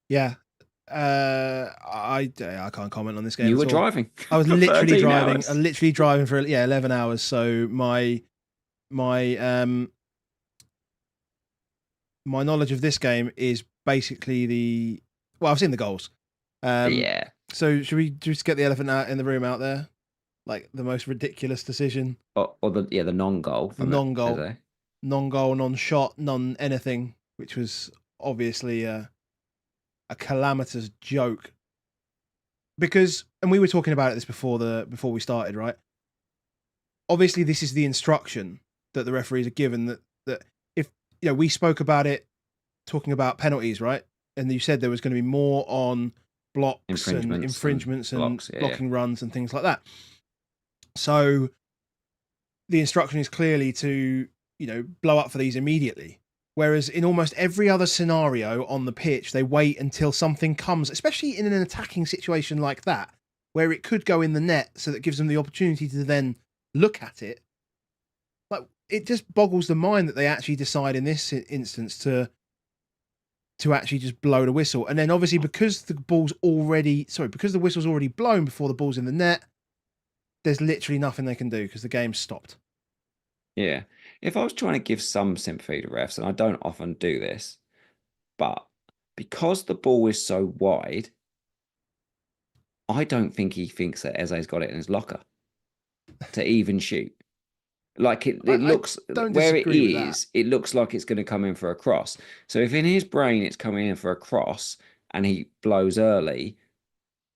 Yeah. I can't comment on this game. You were driving. I was literally driving. Hours. Literally driving for 11 hours. So my knowledge of this game is basically I've seen the goals. Yeah. So should we just get the elephant in the room out there? Like the most ridiculous decision. Or the non-goal. The non-goal. Non-goal, non-shot, non-anything, which was obviously a calamitous joke. Because, and we were talking about this before we started, right? Obviously, this is the instruction that the referees are given that if we spoke about it, talking about penalties, right? And you said there was going to be more on blocks and infringements and blocks, blocking runs and things like that. So the instruction is clearly to blow up for these immediately. Whereas in almost every other scenario on the pitch, they wait until something comes, especially in an attacking situation like that, where it could go in the net, so that gives them the opportunity to then look at it. Like, it just boggles the mind that they actually decide in this instance to actually just blow the whistle. And then obviously because the whistle's already blown before the ball's in the net, there's literally nothing they can do because the game's stopped. Yeah. If I was trying to give some sympathy to refs, and I don't often do this, but because the ball is so wide, I don't think he thinks that Eze's got it in his locker to even shoot. Like it looks where it is, it looks like it's going to come in for a cross. So if in his brain it's coming in for a cross and he blows early,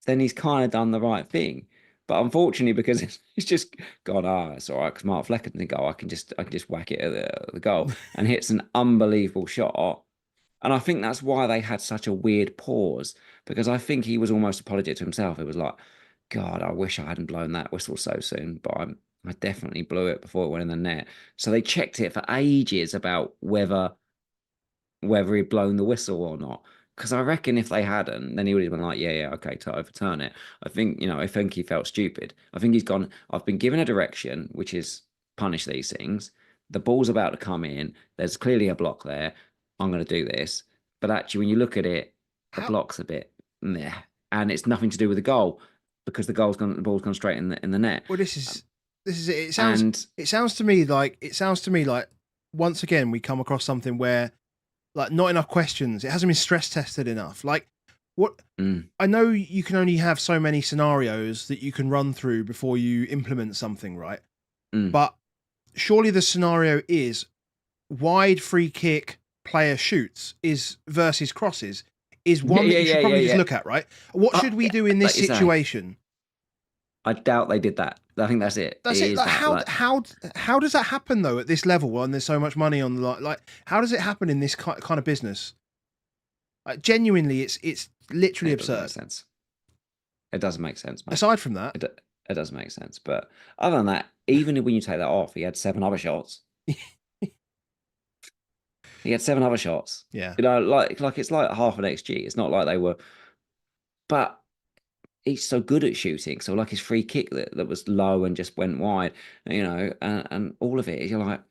then he's kind of done the right thing. But unfortunately, because he's just gone, it's all right, because Mark Flecker didn't go, I can just whack it at the goal, and hits an unbelievable shot. And I think that's why they had such a weird pause, because I think he was almost apologetic to himself. It was like, God, I wish I hadn't blown that whistle so soon, but I definitely blew it before it went in the net. So they checked it for ages about whether he'd blown the whistle or not. Because I reckon if they hadn't, then he would have been like, yeah, okay, to overturn it. I think he felt stupid. I think he's gone, I've been given a direction, which is punish these things. The ball's about to come in. There's clearly a block there. I'm going to do this. But actually, when you look at it, the block's a bit meh. And it's nothing to do with the goal, because the ball's gone straight in the net. Well, this is it. It sounds to me like once again we come across something where, like, not enough questions. It hasn't been stress tested enough. Like, what? I know you can only have so many scenarios that you can run through before you implement something, right? But surely the scenario is wide free kick, player shoots versus crosses is one that you should probably just look at, right? What should we do in this situation? I doubt they did that. I think that's it. That's it. Like, how does that happen though at this level when there's so much money on the line? Like, how does it happen in this kind of business? Like, genuinely, it's literally absurd. It doesn't make sense, mate. Aside from that, it doesn't make sense. But other than that, even when you take that off, he had 7 other shots. He had 7 other shots. Yeah. Like it's like half an XG. It's not like they were, but he's so good at shooting. So like his free kick that was low and just went wide, and all of it, you're like,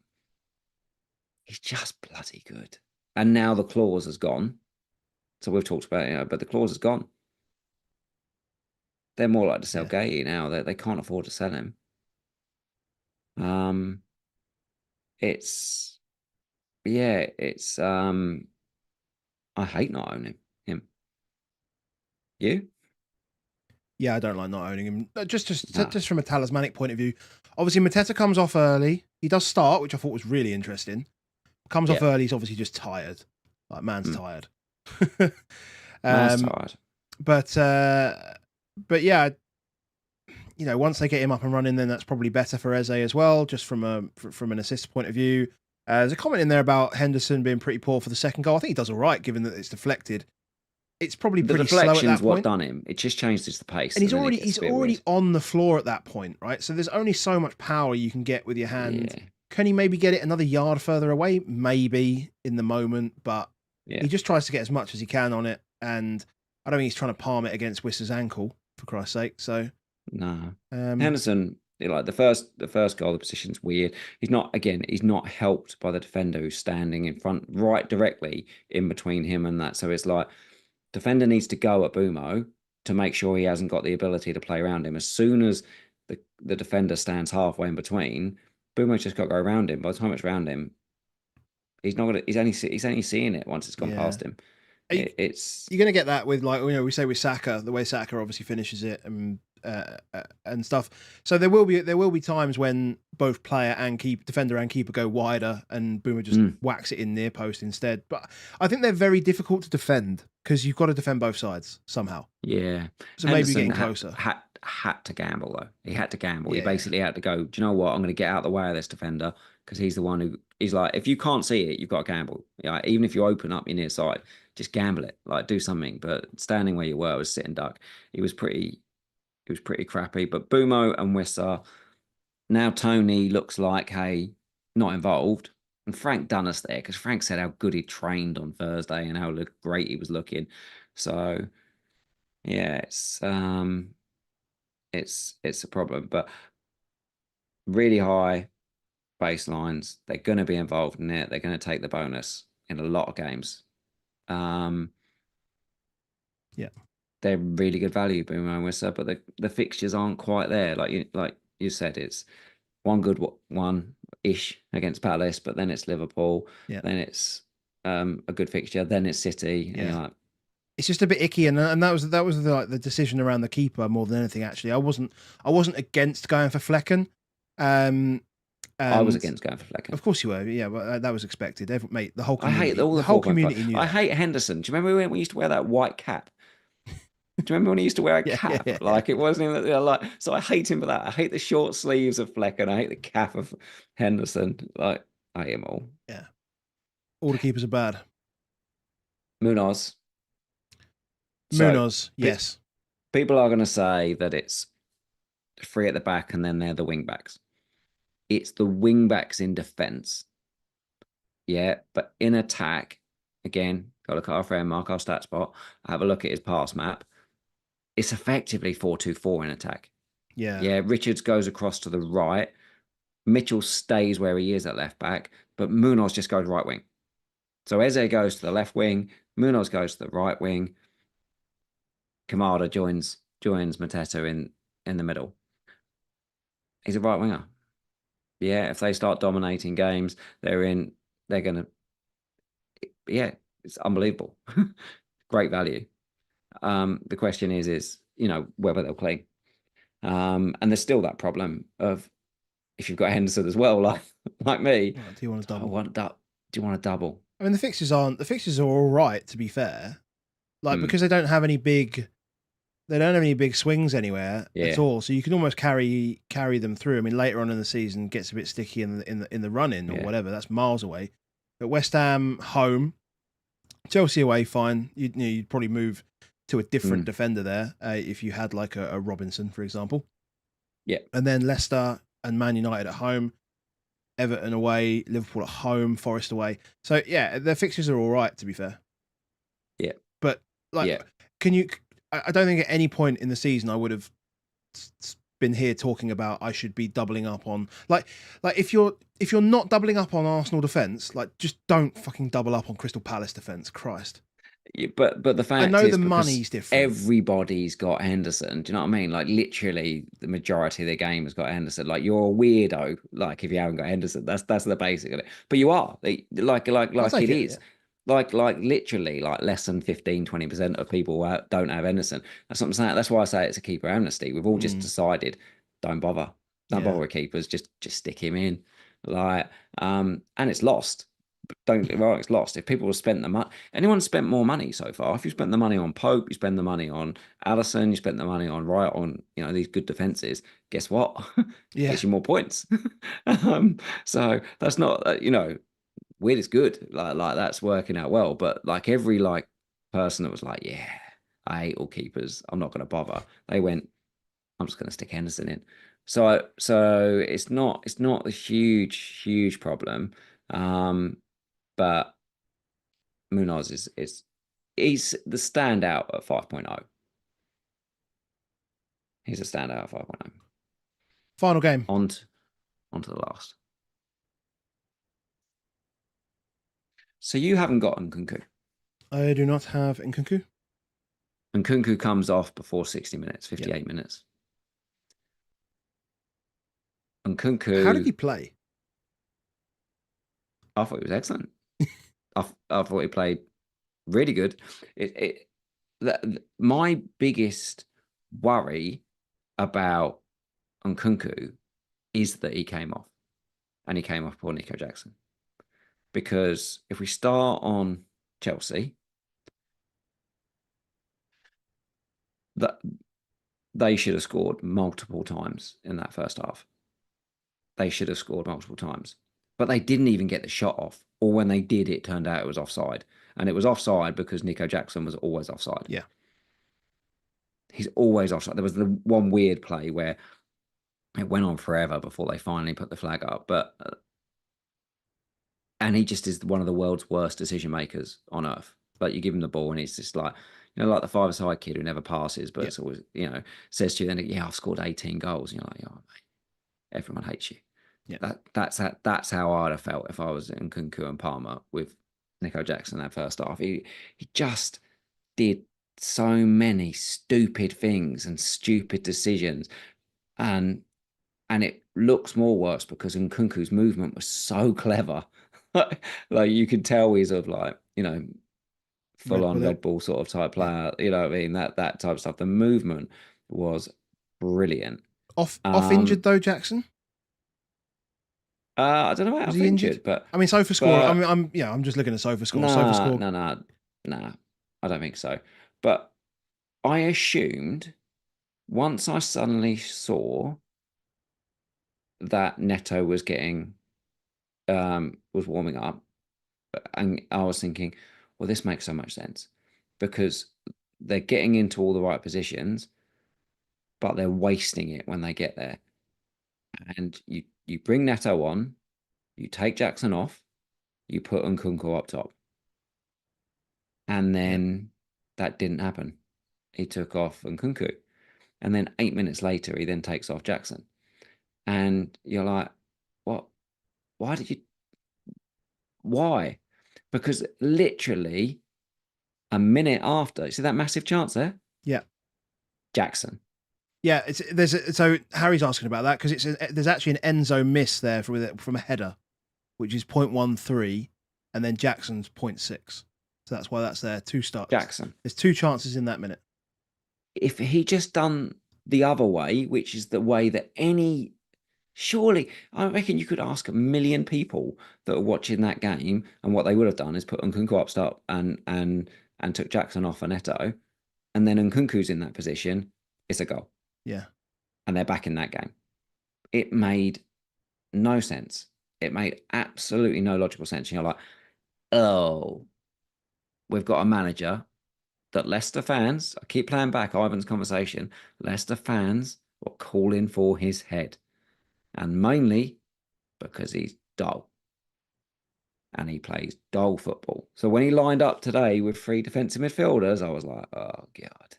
he's just bloody good. And now the clause has gone. So we've talked about it, but the clause is gone. They're more like to sell Gay now. They can't afford to sell him. It's I hate not owning him. You? Yeah, I don't like not owning him. Just from a talismanic point of view. Obviously, Mateta comes off early. He does start, which I thought was really interesting. Comes off early. He's obviously just tired. Like, man's Mm. tired. Man's um, tired. but yeah, once they get him up and running, then that's probably better for Eze as well, just from an assist point of view. There's a comment in there about Henderson being pretty poor for the second goal. I think he does all right, given that it's deflected. It's probably The pretty slow at deflection's that what point. done him. It just changed the pace, And he's and then it already gets he's a bit already weird. on the floor at that point, right? So there's only so much power you can get with your hand. Yeah, Can he maybe get it another yard further away? Maybe in the moment, but yeah. he just tries to get as much as he can on it. And I don't think he's trying to palm it against Wissa's ankle, for Christ's sake. So No, um, Henderson, like the first goal, the position's weird. He's not helped by the defender who's standing in front, right directly in between him and that. So it's like defender needs to go at Bumo to make sure he hasn't got the ability to play around him. As soon as the defender stands halfway in between, Bumo's just got to go around him. By the time it's around him, he's not gonna. He's only seeing it once it's gone yeah. past him. It's You're going to get that with, like, we say with Saka, the way Saka obviously finishes it and stuff. So there will be times when both player and defender and keeper go wider, and Boomer just whacks it in near post instead. But I think they're very difficult to defend because you've got to defend both sides somehow. Yeah. So Henderson maybe getting closer. Had to gamble though. He had to gamble. He Yeah. basically had to go, do you know what? I'm going to get out of the way of this defender because he's the one who he's like, if you can't see it, you've got to gamble. Yeah, even if you open up your near side, just gamble it. Like do something. But standing where you were was sitting duck. He was pretty crappy. But Bumo and Wissa, now Tony looks like, hey, not involved. And Frank done us there because Frank said how good he trained on Thursday and how great he was looking. So yeah, it's a problem, but really high baselines. They're going to be involved in it. They're going to take the bonus in a lot of games. Yeah, they're really good value, Boomer and Wissa, but the fixtures aren't quite there. Like you said, it's one good one ish against Palace, but then it's Liverpool. Yeah. Then it's a good fixture. Then it's City. Yeah. And you're like, it's just a bit icky, and that was the decision around the keeper more than anything. Actually, I wasn't against going for Flecken. I was against going for Flecken. Of course you were, yeah, but that was expected. Mate, the whole I community, hate all the whole community knew. I hate Henderson. Do you remember when we used to wear that white cap? Do you remember when he used to wear a cap? Yeah. Like it wasn't even like. So I hate him for that. I hate the short sleeves of Flecken. I hate the cap of Henderson. Like I hate him all. Yeah, all the keepers are bad. Munoz. Yes. People are going to say that it's three at the back and then they're the wing backs. It's the wing backs in defence. Yeah, but in attack, again, got to look at our friend Mark, our stat spot. Have a look at his pass map. It's effectively 4-2-4 in attack. Yeah. Yeah, Richards goes across to the right. Mitchell stays where he is at left back, but Munoz just goes right wing. So Eze goes to the left wing, Munoz goes to the right wing. Kamada joins Mateta in the middle. He's a right winger. Yeah, if they start dominating games, they're gonna. Yeah, it's unbelievable. Great value. The question is whether they'll play. And there's still that problem of if you've got Henderson as well, like me. Do you want to double? Do you want to double? I mean, the fixtures are all right, to be fair. Like because they don't have any big swings anywhere at all, so you can almost carry them through. I mean, later on in the season, gets a bit sticky in the run-in or whatever. That's miles away. But West Ham home, Chelsea away, fine. You'd probably move to a different defender there if you had like a Robinson, for example. Yeah. And then Leicester and Man United at home, Everton away, Liverpool at home, Forest away. So yeah, their fixtures are all right, to be fair. Yeah. But can you? I don't think at any point in the season I would have been here talking about I should be doubling up on like if you're not doubling up on Arsenal defense, like just don't fucking double up on Crystal Palace defense. Christ. Yeah, but the fact I know the money's different. Everybody's got Henderson. Do you know what I mean? Like literally, the majority of the game has got Henderson. Like you're a weirdo. Like if you haven't got Henderson, that's the basic of it. But you are like it is. Yeah. Like literally like less than 15-20% of people don't have Henderson. That's what I'm saying. That's why I say it's a keeper amnesty. We've all just decided don't bother with keepers. Just stick him in. Like and it's lost. don't get me wrong, it's lost. If people have spent the money, anyone spent more money so far. If you spent the money on Pope, you spend the money on Allison, you spent the money on Wright, on these good defenses. Guess what? Yeah. Gets you more points. So that's not weird is good. Like that's working out well. But like every person that was like, yeah, I hate all keepers. I'm not going to bother. They went, I'm just going to stick Henderson in. So it's not a huge problem. But Munoz is he's the standout at 5.0. He's a standout at 5.0. Final game. On to the last. So you haven't got Nkunku. I do not have Nkunku. Nkunku comes off before 60 minutes, 58 minutes. Nkunku. How did he play? I thought he was excellent. I thought he played really good. My biggest worry about Nkunku is that he came off, and he came off for Nico Jackson. Because if we start on Chelsea, that they should have scored multiple times in that first half. They should have scored multiple times, but they didn't even get the shot off. Or when they did, it turned out it was offside, and it was offside because Nico Jackson was always offside. Yeah, he's always offside. There was the one weird play where it went on forever before they finally put the flag up, but and he just is one of the world's worst decision makers on earth. Like you give him the ball and he's just like, like the five-a-side kid who never passes, but it's always, says to you then, yeah, I've scored 18 goals. And you're like, oh, mate, everyone hates you. Yeah. That's how I'd have felt if I was in Nkunku and Palmer with Nico Jackson that first half. He just did so many stupid things and stupid decisions. And it looks more worse because Nkunku's movement was so clever. Like you could tell he's of full on Red Bull sort of type player. You know what I mean? That type of stuff. The movement was brilliant. Off injured though, Jackson. I don't know about injured, but I mean, Sofa score. I'm just looking at Sofa score. Sofa score. No, I don't think so. But I assumed once I suddenly saw that Neto was was warming up, and I was thinking, well, this makes so much sense because they're getting into all the right positions, but they're wasting it when they get there. And you bring Neto on, you take Jackson off, you put Nkunku up top. And then that didn't happen. He took off Nkunku. And then 8 minutes later, he then takes off Jackson. And you're like, what? Why did you? Why? Because literally a minute after, see that massive chance there? Yeah. Jackson. Yeah, so Harry's asking about that because there's actually an Enzo miss there from a header, which is 0.13, and then Jackson's 0.6. So that's why that's there. 2 starts. Jackson. There's 2 chances in that minute. If he just done the other way, which is the way that surely, I reckon you could ask 1 million people that are watching that game, and what they would have done is put Nkunku up start and took Jackson off for Neto, and then Nkunku's in that position, it's a goal. Yeah. And they're back in that game. It made no sense. It made absolutely no logical sense. You're like, oh, we've got a manager that Leicester fans, I keep playing back Ivan's conversation, Leicester fans were calling for his head. And mainly because he's dull. And he plays dull football. So when he lined up today with 3 defensive midfielders, I was like, oh, God.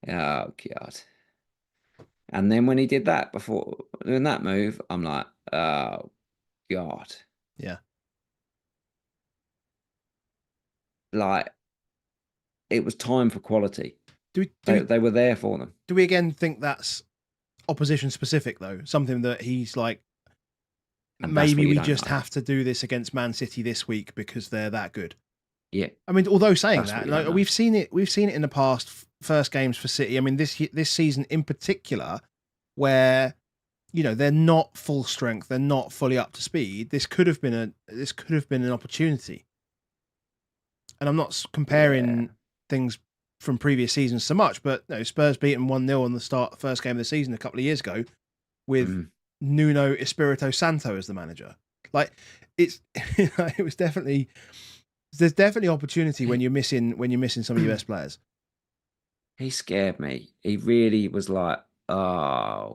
Oh, God. And then when he did that before doing that move, I'm like, oh, God. Yeah. Like, it was time for quality. They were there for them. Do we again think that's opposition specific, though? Something that he's like, and maybe we just have to do this against Man City this week because they're that good. Yeah. I mean, although saying that, like, we've seen it in the past, first games for City. I mean, this season in particular, where they're not full strength, they're not fully up to speed. This could have been an opportunity. And I'm not Yeah. comparing things from previous seasons so much, but Spurs beaten 1-0 on the first game of the season a couple of years ago with Mm. Nuno Espirito Santo as the manager. Like it's it was definitely there's definitely opportunity when He, you're missing some of your best players. he scared me. He really was like, I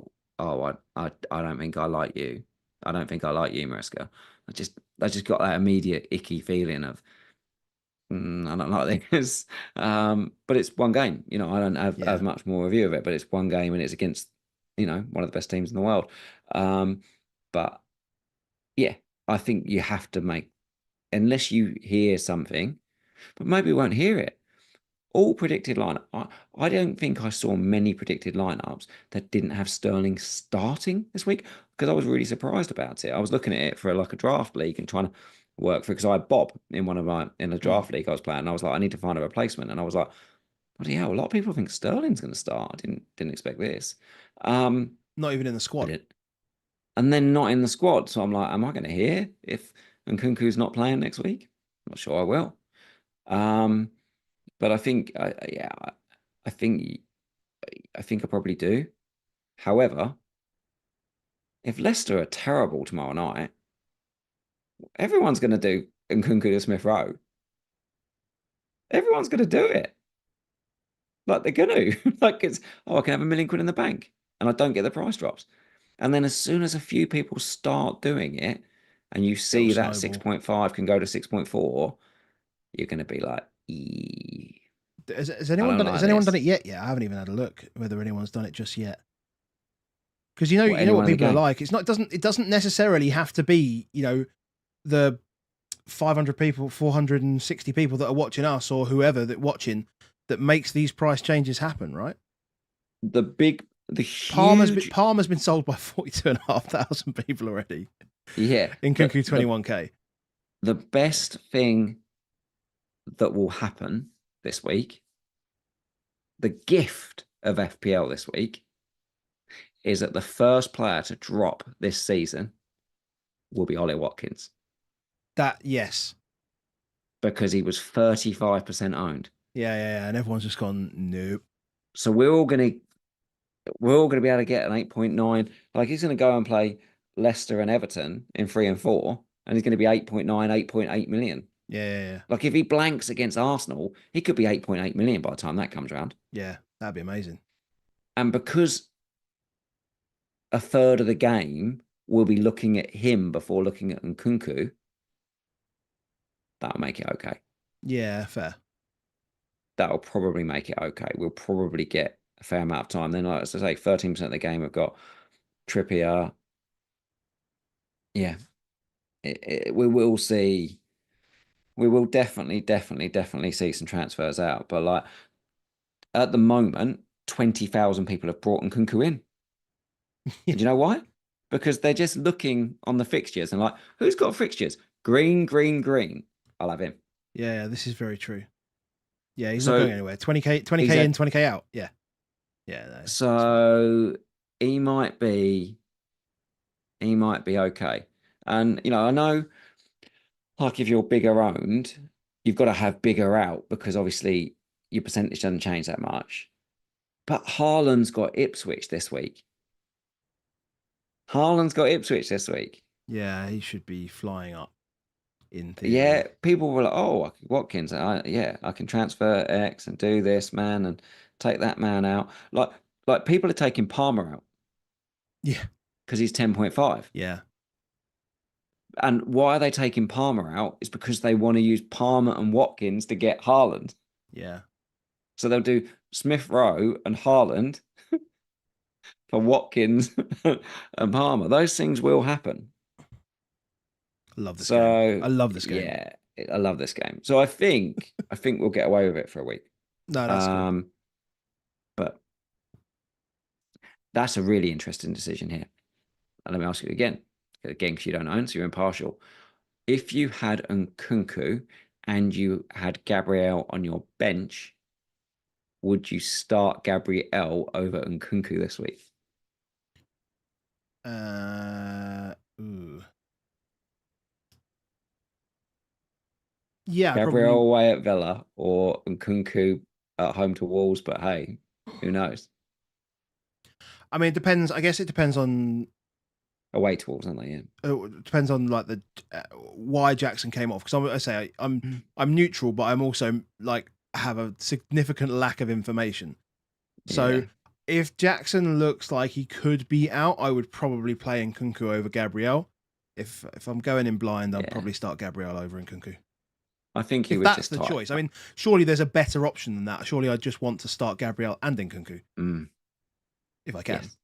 don't think I like you. I don't think I like you, Mariska. I just got that immediate icky feeling of, I don't like this. But it's one game. I don't have Yeah. much more review of it, but it's one game and it's against, one of the best teams in the world. Um, but yeah, I think you have to make, unless you hear something, but maybe we won't hear it. All predicted lineup. I don't think I saw many predicted lineups that didn't have Sterling starting this week because I was really surprised about it. I was looking at it for like a draft league and trying to work for because I had Bob in a Mm. draft league I was playing, and I was like, I need to find a replacement, and I was like, bloody hell, a lot of people think Sterling's going to start. I didn't expect this. Not even in the But squad. and then not in the squad. So I'm like, am I going to hear if Nkunku's not playing next week? I'm not sure I will. Um, but I think, yeah, I think I think I probably do. However, if Leicester are terrible tomorrow night, everyone's going to do Nkunku to Smith Rowe. Everyone's going to do it. Like they're going to. Like it's, I can have £1 million in the bank and I don't get the price drops. And then as soon as a few people start doing it and you It'll see that snowball. 6.5 can go to 6.4, you're going to be like, Has I anyone don't done it? Has like anyone done this. it yet? Yeah, I haven't even had a look whether anyone's done it just yet. Because What, you know what anyone in the people are game? like. It doesn't necessarily have to be the 500 people, 460 people that are watching us or whoever that watching that makes these price changes happen, right? The huge, Palmer's been sold by 42,500 people already. yeah, In Nkunku 21k. the best thing that will happen this week, the gift of FPL this week, is that the first player to drop this season will be Ollie Watkins That yes. because he was 35% owned. Yeah. And everyone's just gone, nope. So we're all gonna be able to get an 8.9. Like he's gonna go and play Leicester and Everton in 3 and 4, and he's gonna be 8.9, 8.8 million. Yeah. Like if he blanks against Arsenal, he could be 8.8 million by the time that comes around. Yeah. That'd be amazing. And because a third of the game will be looking at him before looking at Nkunku, that'll make it okay. Yeah, fair. That'll probably make it okay. We'll probably get a fair amount of time. Then, like as I say, 13% of the game have got Trippier. Yeah, we will see. We will definitely see some transfers out. But like at the moment, 20,000 people have brought Nkunku in. Yeah. And do you know why? Because they're just looking on the fixtures and like, who's got fixtures? Green, green, green. I'll have him. Yeah, this is very true. Yeah, he's not So going anywhere. 20k he's in, had 20k out. Yeah. Yeah, no. so he might be okay. And I know like if you're bigger owned, you've got to have bigger out because obviously your percentage doesn't change that much. But Haaland's got Ipswich this week. Haaland's got Ipswich this week. Yeah, he should be flying up in Yeah, theory. people were like, "Oh, Watkins, yeah, I can transfer X and do this, man, and take that man out." Like people are taking Palmer out Yeah. because he's 10.5. Yeah. And why are they taking Palmer out is because they want to use Palmer and Watkins to get Haaland. Yeah. So they'll do Smith Rowe and Haaland for Watkins and Palmer. Those things will happen. I love this game. So I love this game. yeah, I love this game. So I think we'll get away with it for a week. No, that's cool. Um, but that's a really interesting decision here. And let me ask you again, because you don't own, so you're impartial. If you had Nkunku and you had Gabriel on your bench, would you start Gabriel over Nkunku this week? Ooh. Yeah, Gabriel probably. away at Villa or Nkunku at home to Wolves, but hey, who knows? I mean, it depends. I guess it depends on Away to Wolves, aren't they? Yeah. depends on like the why Jackson came off. Because I say I'm neutral, but I'm also like have a significant lack of information. So Yeah. if Jackson looks like he could be out, I would probably play Nkunku over Gabriel. If I'm going in blind, I'd Yeah. probably start Gabriel over Nkunku. I think he If was that's just the tight. choice. I mean, surely there's a better option than that. Surely I just want to start Gabriel and Nkunku if I can. Yes.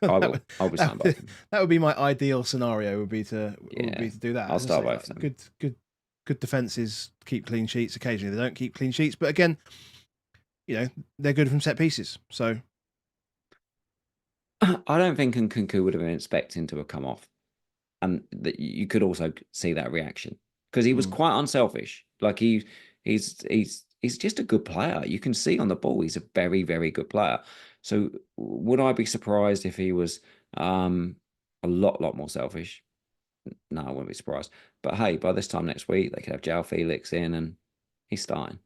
I will. I'll be starting both. That would be my ideal scenario. Would be to do that. I'll As I start say, both of them. Good defenses keep clean sheets. Occasionally they don't keep clean sheets, but again, they're good from set pieces. So I don't think Nkunku would have been expecting to have come off, and that you could also see that reaction because he was quite unselfish. Like he's just a good player. You can see on the ball he's a very, very good player. So would I be surprised if he was a lot more selfish? No, I wouldn't be surprised. But hey, by this time next week they could have João Felix in and he's starting.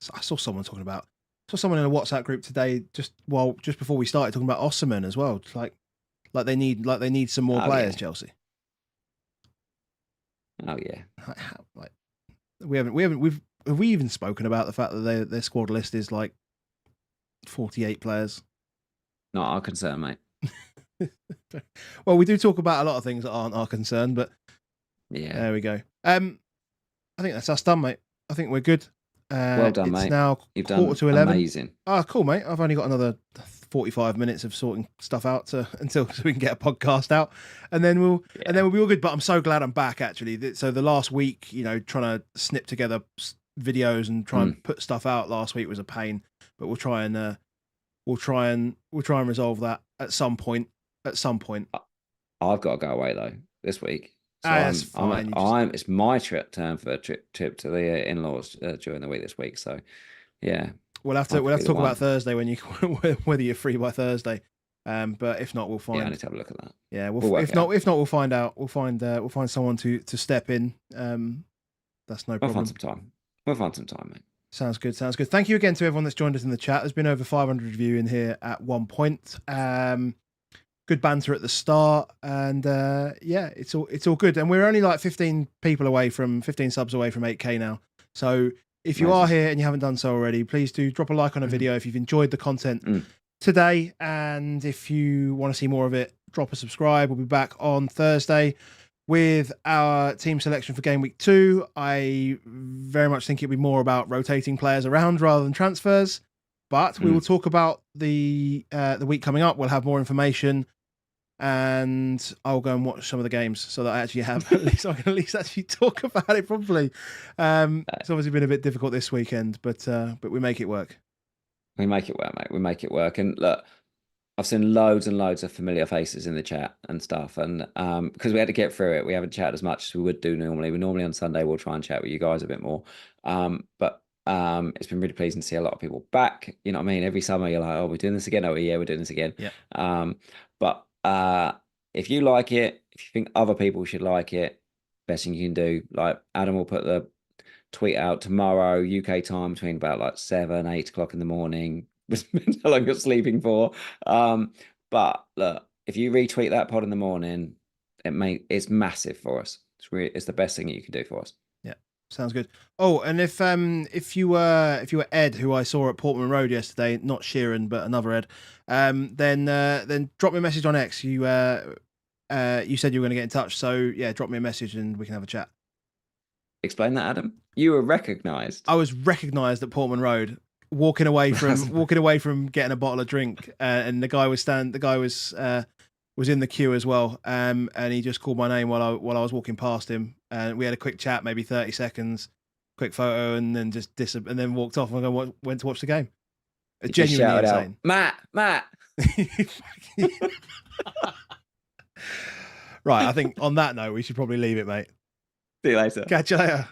So I saw someone in a WhatsApp group today just before we started talking about Osimhen as well. It's like they need some more players, Chelsea. Oh yeah. Like have we even spoken about the fact that their squad list is like 48 players? Not our concern, mate. Well, we do talk about a lot of things that aren't our concern, but yeah, there we go. I think that's us done, mate. I think we're good. Well done, it's mate. Now You've 11:15. Amazing. Oh, cool, mate. I've only got another 45 minutes of sorting stuff out so we can get a podcast out, and then we'll be all good. But I'm so glad I'm back. Actually, so the last week, trying to snip together videos and try and put stuff out last week was a pain. But we'll try and resolve that at some point. I've got to go away though this week. So that's fine. It's my turn for a trip to the in-laws during the week this week. So yeah, we'll have to talk about Thursday whether you're free by Thursday. But if not, we'll find. Yeah, I need to have a look at that. Yeah, if not, we'll find out. We'll find someone to step in. That's no problem. We'll find some time, mate. Sounds good. Thank you again to everyone that's joined us in the chat. There's been over 500 of you in here at one point. Good banter at the start, and it's all good. And we're only like 15 subs away from 8K now. So if you are here and you haven't done so already, please do drop a like on a video if you've enjoyed the content today, and if you want to see more of it, drop a subscribe. We'll be back on Thursday with our team selection for game week 2. I very much think it'll be more about rotating players around rather than transfers, but we will talk about the week coming up. We'll have more information, and I'll go and watch some of the games so that I actually have I can actually talk about it properly. It's obviously been a bit difficult this weekend, but we make it work. We make it work, mate. We make it work. And look, I've seen loads and loads of familiar faces in the chat and stuff. And because we had to get through it, we haven't chatted as much as we would do normally. We normally on Sunday we'll try and chat with you guys a bit more. But it's been really pleasing to see a lot of people back. You know what I mean? Every summer you're like, oh, we're doing this again. Oh yeah, we're doing this again. Yeah. But if you like it, if you think other people should like it, best thing you can do, like Adam will put the tweet out tomorrow UK time between about like 7-8 o'clock in the morning. How long you're sleeping for. But look, if you retweet that pod in the morning, it's massive for us. It's the best thing that you can do for us. Yeah, sounds good. Oh, and if you were Ed, who I saw at Portman Road yesterday, not Sheeran but another Ed, then drop me a message on X. You said you were going to get in touch, so yeah, drop me a message and we can have a chat. Explain that, Adam. You were recognised. I was recognised at Portman Road, walking away from getting a bottle of drink, and the guy was in the queue as well, and he just called my name while I was walking past him, and we had a quick chat, maybe 30 seconds, quick photo, and then just and then walked off and went to watch the game. Genuinely insane. Out, Matt. Right, I think on that note we should probably leave it, mate. See you later. Catch you later.